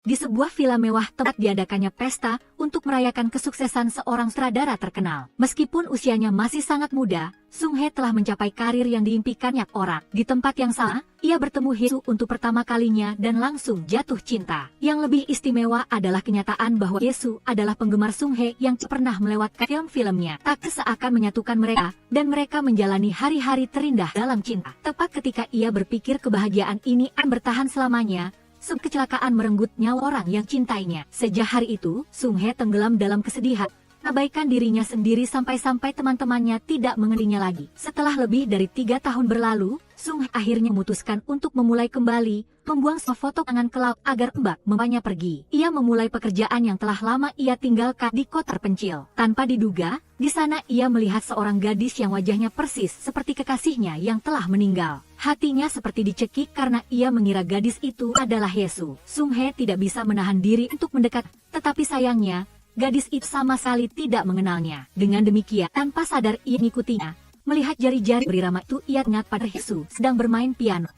Di sebuah villa mewah tempat diadakannya pesta untuk merayakan kesuksesan seorang sutradara terkenal. Meskipun usianya masih sangat muda, Sung Hye telah mencapai karir yang diimpikannya orang. Di tempat yang sama, ia bertemu Hye untuk pertama kalinya dan langsung jatuh cinta. Yang lebih istimewa adalah kenyataan bahwa Hye adalah penggemar Sung Hye yang pernah melewatkan film-filmnya. Tak seakan menyatukan mereka, dan mereka menjalani hari-hari terindah dalam cinta. Tepat ketika ia berpikir kebahagiaan ini akan bertahan selamanya, kecelakaan merenggut nyawa orang yang cintainya. Sejak hari itu, Sung Hye tenggelam dalam kesedihan, abaikan dirinya sendiri sampai-sampai teman-temannya tidak mengenalinya lagi. Setelah lebih dari 3 tahun berlalu, Sung Hye akhirnya memutuskan untuk memulai kembali, membuang semua foto tangan ke laut agar Mbak membawanya pergi. Ia memulai pekerjaan yang telah lama ia tinggalkan di kota terpencil. Tanpa diduga, di sana ia melihat seorang gadis yang wajahnya persis seperti kekasihnya yang telah meninggal. Hatinya seperti dicekik karena ia mengira gadis itu adalah Hye. Sung Hye tidak bisa menahan diri untuk mendekat, tetapi sayangnya, gadis itu sama sekali tidak mengenalnya. Dengan demikian, tanpa sadar ia mengikutinya. Melihat jari-jari berirama itu, ia ingat pada Hye sedang bermain piano.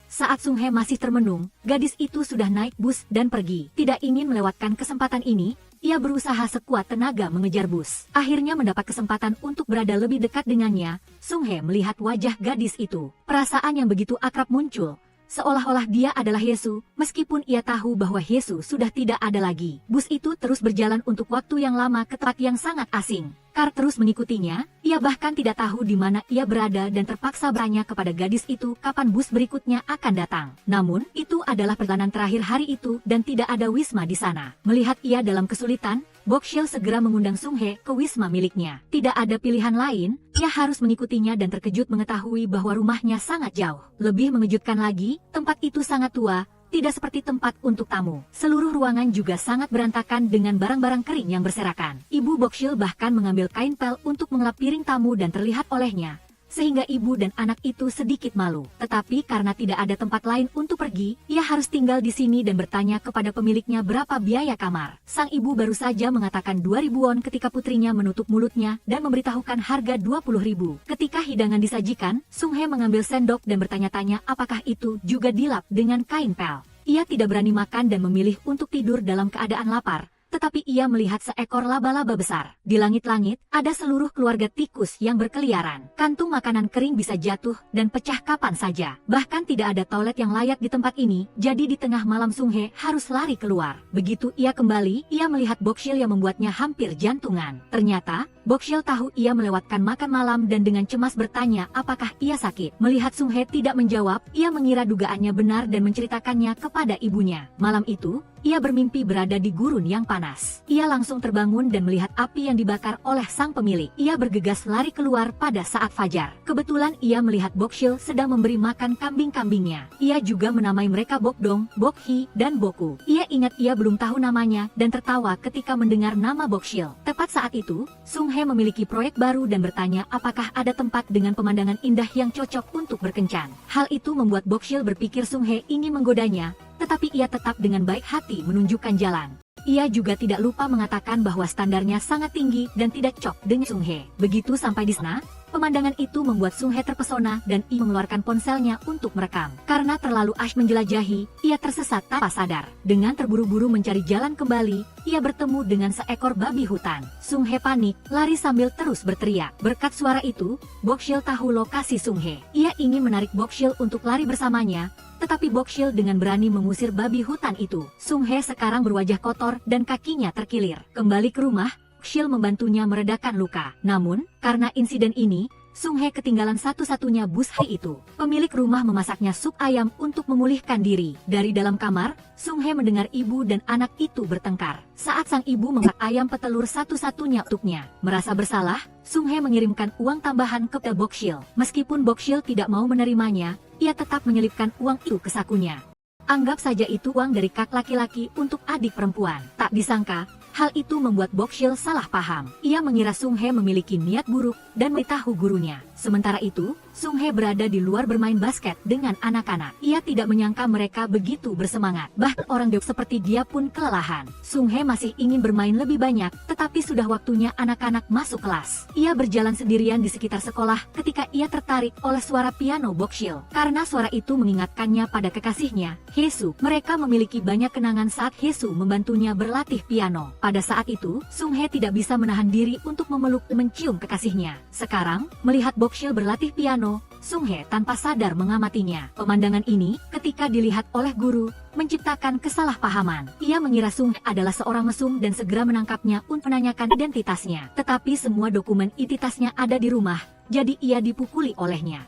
Saat Sung Hye masih termenung, gadis itu sudah naik bus dan pergi. Tidak ingin melewatkan kesempatan ini, ia berusaha sekuat tenaga mengejar bus. Akhirnya mendapat kesempatan untuk berada lebih dekat dengannya. Sung Hye melihat wajah gadis itu. Perasaan yang begitu akrab muncul, seolah-olah dia adalah Hye, meskipun ia tahu bahwa Hye sudah tidak ada lagi. Bus itu terus berjalan untuk waktu yang lama ke tempat yang sangat asing. Kar terus mengikutinya, ia bahkan tidak tahu di mana ia berada dan terpaksa bertanya kepada gadis itu kapan bus berikutnya akan datang. Namun, itu adalah perjalanan terakhir hari itu dan tidak ada wisma di sana. Melihat ia dalam kesulitan, Bok Shil segera mengundang Sung Hye ke wisma miliknya. Tidak ada pilihan lain, ia harus mengikutinya dan terkejut mengetahui bahwa rumahnya sangat jauh. Lebih mengejutkan lagi, tempat itu sangat tua, tidak seperti tempat untuk tamu. Seluruh ruangan juga sangat berantakan dengan barang-barang kering yang berserakan. Ibu Bok Shil bahkan mengambil kain pel untuk mengelap piring tamu dan terlihat olehnya, sehingga ibu dan anak itu sedikit malu. Tetapi karena tidak ada tempat lain untuk pergi, ia harus tinggal di sini dan bertanya kepada pemiliknya berapa biaya kamar. Sang ibu baru saja mengatakan 2.000 won ketika putrinya menutup mulutnya dan memberitahukan harga 20.000. Ketika hidangan disajikan, Sung Hye mengambil sendok dan bertanya-tanya apakah itu juga dilap dengan kain pel. Ia tidak berani makan dan memilih untuk tidur dalam keadaan lapar. Tetapi ia melihat seekor laba-laba besar. Di langit-langit, ada seluruh keluarga tikus yang berkeliaran. Kantung makanan kering bisa jatuh dan pecah kapan saja. Bahkan tidak ada toilet yang layak di tempat ini, jadi di tengah malam Sung Hye harus lari keluar. Begitu ia kembali, ia melihat Bok Shil yang membuatnya hampir jantungan. Ternyata, Bok Shil tahu ia melewatkan makan malam dan dengan cemas bertanya apakah ia sakit. Melihat Sung Hye tidak menjawab, ia mengira dugaannya benar dan menceritakannya kepada ibunya. Malam itu, ia bermimpi berada di gurun yang panas. Ia langsung terbangun dan melihat api yang dibakar oleh sang pemilik. Ia bergegas lari keluar pada saat fajar. Kebetulan ia melihat Bok Shil sedang memberi makan kambing-kambingnya. Ia juga menamai mereka Bok Dong, Bok Hee, dan Boku. Ia ingat ia belum tahu namanya dan tertawa ketika mendengar nama Bok Shil. Tepat saat itu, Sung Hye memiliki proyek baru dan bertanya apakah ada tempat dengan pemandangan indah yang cocok untuk berkencan. Hal itu membuat Bok Shil berpikir Sung Hye ingin menggodanya, tetapi ia tetap dengan baik hati menunjukkan jalan. Ia juga tidak lupa mengatakan bahwa standarnya sangat tinggi dan tidak cocok dengan Sung Hye. Begitu sampai di sana, pemandangan itu membuat Sung Hye terpesona dan ia mengeluarkan ponselnya untuk merekam. Karena terlalu asyik menjelajahi, ia tersesat tanpa sadar. Dengan terburu-buru mencari jalan kembali, ia bertemu dengan seekor babi hutan. Sung Hye panik, lari sambil terus berteriak. Berkat suara itu, Bok Shil tahu lokasi Sung Hye. Ia ingin menarik Bok Shil untuk lari bersamanya, tetapi Bok Shil dengan berani mengusir babi hutan itu. Sung Hye sekarang berwajah kotor dan kakinya terkilir. Kembali ke rumah, Bok Shil membantunya meredakan luka. Namun, karena insiden ini, Sung Hye ketinggalan satu-satunya bus hari itu. Pemilik rumah memasaknya sup ayam untuk memulihkan diri. Dari dalam kamar, Sung Hye mendengar ibu dan anak itu bertengkar. Saat sang ibu memasak ayam petelur satu-satunya untuknya. Merasa bersalah, Sung Hye mengirimkan uang tambahan ke Bok Shil. Meskipun Bok Shil tidak mau menerimanya, ia tetap menyelipkan uang itu ke sakunya. Anggap saja itu uang dari kakak laki-laki untuk adik perempuan. Tak disangka, hal itu membuat Bok Shil salah paham. Ia mengira Sung Hye memiliki niat buruk dan memberitahu gurunya. Sementara itu, Sung Hye berada di luar bermain basket dengan anak-anak. Ia tidak menyangka mereka begitu bersemangat. Bahkan orang dewasa seperti dia pun kelelahan. Sung Hye masih ingin bermain lebih banyak, tetapi sudah waktunya anak-anak masuk kelas. Ia berjalan sendirian di sekitar sekolah ketika ia tertarik oleh suara piano Bokshil. Karena suara itu mengingatkannya pada kekasihnya, Hye-soo. Mereka memiliki banyak kenangan saat Hye-soo membantunya berlatih piano. Pada saat itu, Sung Hye tidak bisa menahan diri untuk memeluk dan mencium kekasihnya. Sekarang, melihat Bokshil berlatih piano, Sung Hye tanpa sadar mengamatinya. Pemandangan ini, ketika dilihat oleh guru, menciptakan kesalahpahaman. Ia mengira Sung Hye adalah seorang mesum dan segera menangkapnya untuk menanyakan identitasnya. Tetapi semua dokumen identitasnya ada di rumah, jadi ia dipukuli olehnya.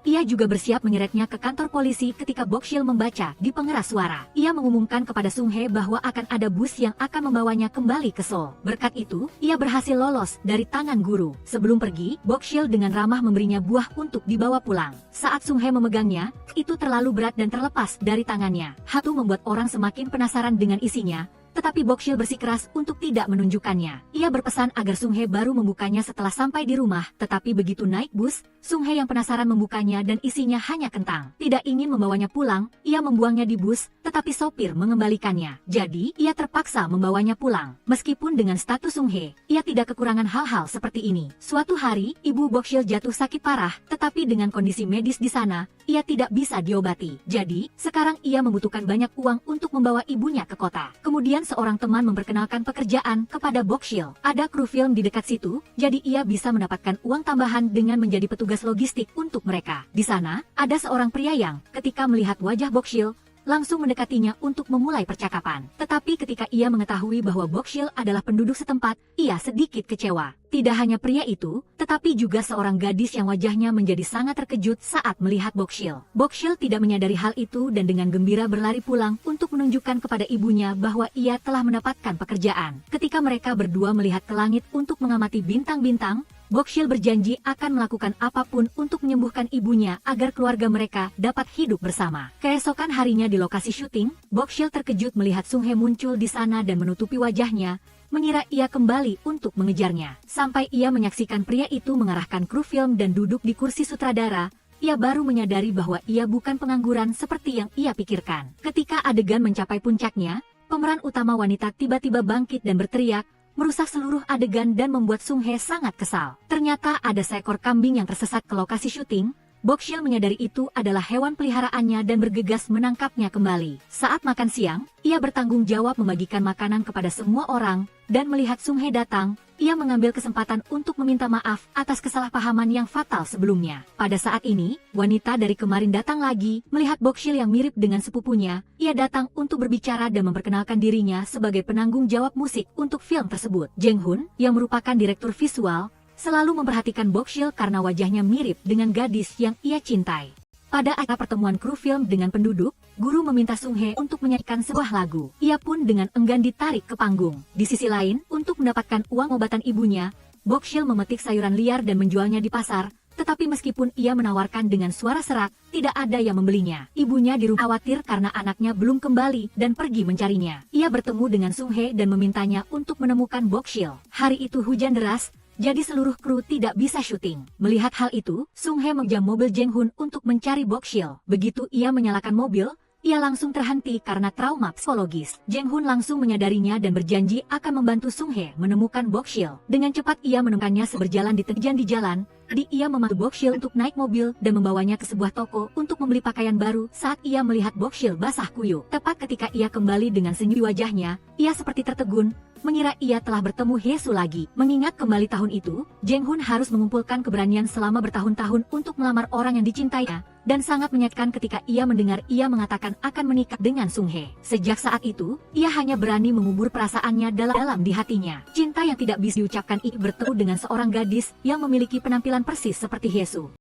Ia juga bersiap menyeretnya ke kantor polisi ketika Bokshil membaca di pengeras suara. Ia mengumumkan kepada Sung Hye bahwa akan ada bus yang akan membawanya kembali ke Seoul. Berkat itu, ia berhasil lolos dari tangan guru. Sebelum pergi, Bokshil dengan ramah memberinya buah untuk dibawa pulang. Saat Sung Hye memegangnya, itu terlalu berat dan terlepas dari tangannya. Hal itu membuat orang semakin penasaran dengan isinya. Tetapi Bokshil bersikeras untuk tidak menunjukkannya. Ia berpesan agar Sung Hye baru membukanya setelah sampai di rumah. Tetapi begitu naik bus, Sung Hye yang penasaran membukanya dan isinya hanya kentang. Tidak ingin membawanya pulang, ia membuangnya di bus, tetapi sopir mengembalikannya. Jadi, ia terpaksa membawanya pulang. Meskipun dengan status Sung Hye, ia tidak kekurangan hal-hal seperti ini. Suatu hari, ibu Bokshil jatuh sakit parah, tetapi dengan kondisi medis di sana, ia tidak bisa diobati. Jadi, sekarang ia membutuhkan banyak uang untuk membawa ibunya ke kota. Kemudian seorang teman memperkenalkan pekerjaan kepada Bokshil. Ada kru film di dekat situ, jadi ia bisa mendapatkan uang tambahan dengan menjadi petugas logistik untuk mereka. Di sana, ada seorang pria yang, ketika melihat wajah Bokshil, langsung mendekatinya untuk memulai percakapan. Tetapi ketika ia mengetahui bahwa Bokshil adalah penduduk setempat, ia sedikit kecewa. Tidak hanya pria itu, tetapi juga seorang gadis yang wajahnya menjadi sangat terkejut saat melihat Bokshil. Bokshil tidak menyadari hal itu dan dengan gembira berlari pulang untuk menunjukkan kepada ibunya bahwa ia telah mendapatkan pekerjaan. Ketika mereka berdua melihat ke langit untuk mengamati bintang-bintang, Bokshil berjanji akan melakukan apapun untuk menyembuhkan ibunya agar keluarga mereka dapat hidup bersama. Keesokan harinya di lokasi syuting, Bokshil terkejut melihat Sung Hye muncul di sana dan menutupi wajahnya, mengira ia kembali untuk mengejarnya. Sampai ia menyaksikan pria itu mengarahkan kru film dan duduk di kursi sutradara, ia baru menyadari bahwa ia bukan pengangguran seperti yang ia pikirkan. Ketika adegan mencapai puncaknya, pemeran utama wanita tiba-tiba bangkit dan berteriak, merusak seluruh adegan dan membuat Sung Hye sangat kesal. Ternyata ada seekor kambing yang tersesat ke lokasi syuting. Bokshil menyadari itu adalah hewan peliharaannya dan bergegas menangkapnya kembali. Saat makan siang, ia bertanggung jawab membagikan makanan kepada semua orang, dan melihat Sung Hye datang, ia mengambil kesempatan untuk meminta maaf atas kesalahpahaman yang fatal sebelumnya. Pada saat ini, wanita dari kemarin datang lagi, melihat Bokshil yang mirip dengan sepupunya, ia datang untuk berbicara dan memperkenalkan dirinya sebagai penanggung jawab musik untuk film tersebut. Jeng Hun, yang merupakan direktur visual, selalu memperhatikan Bokshil karena wajahnya mirip dengan gadis yang ia cintai. Pada acara pertemuan kru film dengan penduduk, guru meminta Sung Hye untuk menyanyikan sebuah lagu. Ia pun dengan enggan ditarik ke panggung. Di sisi lain, untuk mendapatkan uang obatan ibunya, Bokshil memetik sayuran liar dan menjualnya di pasar. Tetapi meskipun ia menawarkan dengan suara serak, tidak ada yang membelinya. Ibunya di rumah khawatir karena anaknya belum kembali dan pergi mencarinya. Ia bertemu dengan Sung Hye dan memintanya untuk menemukan Bokshil. Hari itu hujan deras, jadi seluruh kru tidak bisa syuting. Melihat hal itu, Sung Hye menjam mobil Jeng Hun untuk mencari Bokshil. Begitu ia menyalakan mobil, ia langsung terhenti karena trauma psikologis. Jeng Hun langsung menyadarinya dan berjanji akan membantu Sung Hye menemukan Bokshil. Dengan cepat ia menemukannya seberjalan di tepian di jalan. Ia memandu Bokshil untuk naik mobil dan membawanya ke sebuah toko untuk membeli pakaian baru. Saat ia melihat Bokshil basah kuyup, tepat ketika ia kembali dengan senyum di wajahnya, ia seperti tertegun, mengira ia telah bertemu Hye-soo lagi. Mengingat kembali tahun itu, Jeng Hun harus mengumpulkan keberanian selama bertahun-tahun untuk melamar orang yang dicintainya, dan sangat menyakitkan ketika ia mendengar ia mengatakan akan menikah dengan Sung Hye. Sejak saat itu, ia hanya berani mengubur perasaannya dalam di hatinya. Cinta yang tidak bisa diucapkan ini bertemu dengan seorang gadis yang memiliki penampilan persis seperti Hye-soo.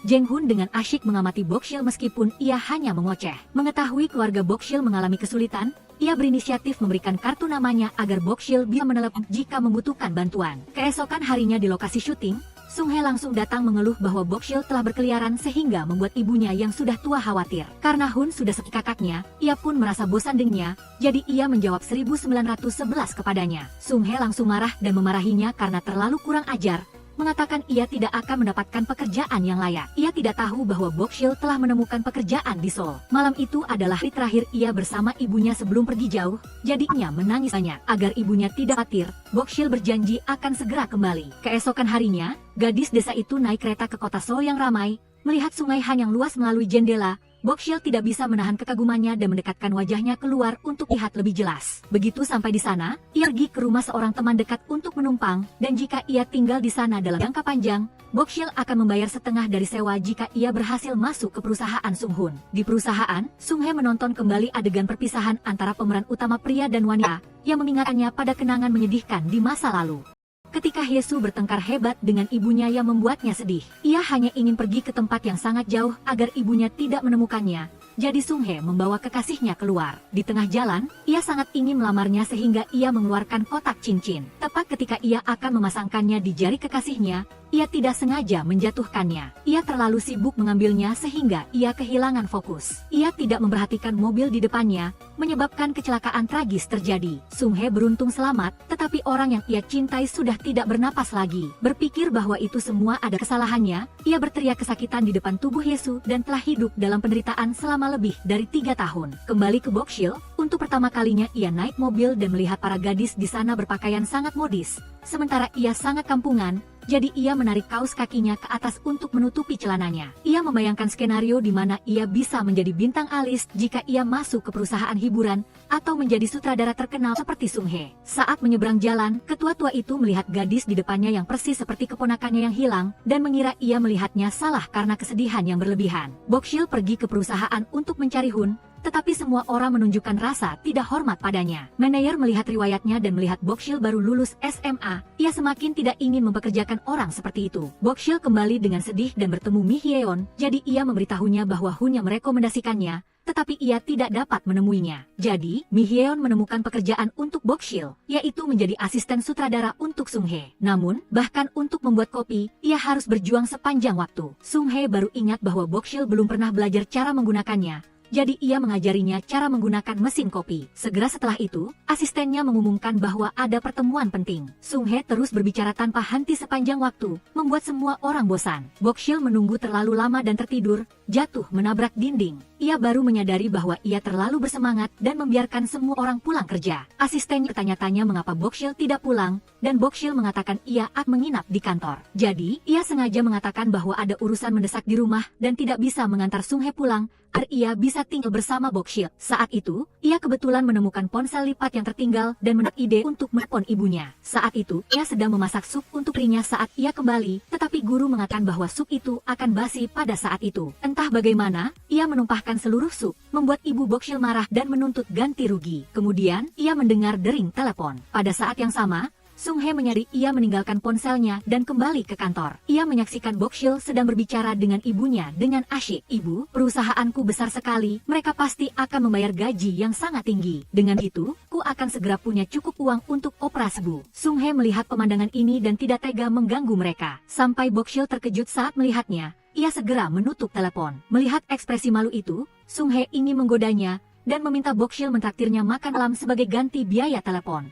Jeng Hun dengan asyik mengamati Bokshil meskipun ia hanya mengoceh. Mengetahui keluarga Bokshil mengalami kesulitan, ia berinisiatif memberikan kartu namanya agar Bokshil bisa menelepon jika membutuhkan bantuan. Keesokan harinya di lokasi syuting, Sung Hye langsung datang mengeluh bahwa Bokshil telah berkeliaran sehingga membuat ibunya yang sudah tua khawatir. Karena Hun sudah seperti kakaknya, ia pun merasa bosan dengannya, jadi ia menjawab 1911 kepadanya. Sung Hye langsung marah dan memarahinya karena terlalu kurang ajar, mengatakan ia tidak akan mendapatkan pekerjaan yang layak. Ia tidak tahu bahwa Bokshil telah menemukan pekerjaan di Seoul. Malam itu adalah hari terakhir ia bersama ibunya sebelum pergi jauh, jadinya menangis banyak. Agar ibunya tidak khawatir, Bokshil berjanji akan segera kembali. Keesokan harinya, gadis desa itu naik kereta ke kota Seoul yang ramai. Melihat sungai Han yang luas melalui jendela, Bokshil tidak bisa menahan kekagumannya dan mendekatkan wajahnya keluar untuk lihat lebih jelas. Begitu sampai di sana, ia pergi ke rumah seorang teman dekat untuk menumpang, dan jika ia tinggal di sana dalam jangka panjang, Bokshil akan membayar setengah dari sewa jika ia berhasil masuk ke perusahaan Sung-hun. Di perusahaan, Sung-hye menonton kembali adegan perpisahan antara pemeran utama pria dan wanita, yang mengingatkannya pada kenangan menyedihkan di masa lalu. Ketika Hye-soo bertengkar hebat dengan ibunya yang membuatnya sedih, ia hanya ingin pergi ke tempat yang sangat jauh agar ibunya tidak menemukannya. Jadi Sung-hye membawa kekasihnya keluar. Di tengah jalan, ia sangat ingin melamarnya sehingga ia mengeluarkan kotak cincin. Tepat ketika ia akan memasangkannya di jari kekasihnya, ia tidak sengaja menjatuhkannya. Ia terlalu sibuk mengambilnya sehingga ia kehilangan fokus. Ia tidak memperhatikan mobil di depannya, menyebabkan kecelakaan tragis terjadi. Sung-hye beruntung selamat, tetapi orang yang ia cintai sudah tidak bernapas lagi. Berpikir bahwa itu semua ada kesalahannya, ia berteriak kesakitan di depan tubuh Hye-soo dan telah hidup dalam penderitaan selama lebih dari 3 tahun. Kembali ke Bokshil, untuk pertama kalinya ia naik mobil dan melihat para gadis di sana berpakaian sangat modis. Sementara ia sangat kampungan, jadi ia menarik kaos kakinya ke atas untuk menutupi celananya. Ia membayangkan skenario di mana ia bisa menjadi bintang alis jika ia masuk ke perusahaan hiburan atau menjadi sutradara terkenal seperti Sung-hye. Saat menyeberang jalan, ketua tua itu melihat gadis di depannya yang persis seperti keponakannya yang hilang dan mengira ia melihatnya salah karena kesedihan yang berlebihan. Bokshil pergi ke perusahaan untuk mencari Hun, tetapi semua orang menunjukkan rasa tidak hormat padanya. Manajer melihat riwayatnya dan melihat Bokshil baru lulus SMA, ia semakin tidak ingin mempekerjakan orang seperti itu. Bokshil kembali dengan sedih dan bertemu Mi Hyeon, jadi ia memberitahunya bahwa Hun yang merekomendasikannya, tetapi ia tidak dapat menemuinya. Jadi, Mi Hyeon menemukan pekerjaan untuk Bokshil, yaitu menjadi asisten sutradara untuk Sung-hye. Namun, bahkan untuk membuat kopi, ia harus berjuang sepanjang waktu. Sung-hye baru ingat bahwa Bokshil belum pernah belajar cara menggunakannya, jadi ia mengajarinya cara menggunakan mesin kopi. Segera setelah itu, asistennya mengumumkan bahwa ada pertemuan penting. Sung-hye terus berbicara tanpa henti sepanjang waktu, membuat semua orang bosan. Bokshil menunggu terlalu lama dan tertidur, jatuh menabrak dinding. Ia baru menyadari bahwa ia terlalu bersemangat dan membiarkan semua orang pulang kerja. Asisten bertanya-tanya mengapa Bokshil tidak pulang, dan Bokshil mengatakan ia akan menginap di kantor. Jadi, ia sengaja mengatakan bahwa ada urusan mendesak di rumah dan tidak bisa mengantar Sung-hye pulang, agar ia bisa tinggal bersama Bokshil. Saat itu, ia kebetulan menemukan ponsel lipat yang tertinggal dan mendapat ide untuk menelpon ibunya. Saat itu, ia sedang memasak sup untuk dirinya saat ia kembali, tetapi guru mengatakan bahwa sup itu akan basi pada saat itu. Entah bagaimana, ia menumpahkan seluruh sup, membuat ibu Bokshil marah dan menuntut ganti rugi. Kemudian, ia mendengar dering telepon. Pada saat yang sama, Sung-hye menyadari ia meninggalkan ponselnya dan kembali ke kantor. Ia menyaksikan Bokshil sedang berbicara dengan ibunya dengan asyik. "Ibu, perusahaanku besar sekali, mereka pasti akan membayar gaji yang sangat tinggi. Dengan itu, ku akan segera punya cukup uang untuk operasi bu." Sung-hye melihat pemandangan ini dan tidak tega mengganggu mereka. Sampai Bokshil terkejut saat melihatnya, ia segera menutup telepon. Melihat ekspresi malu itu, Sung-hye ingin menggodanya dan meminta Bokshil mentraktirnya makan malam sebagai ganti biaya telepon.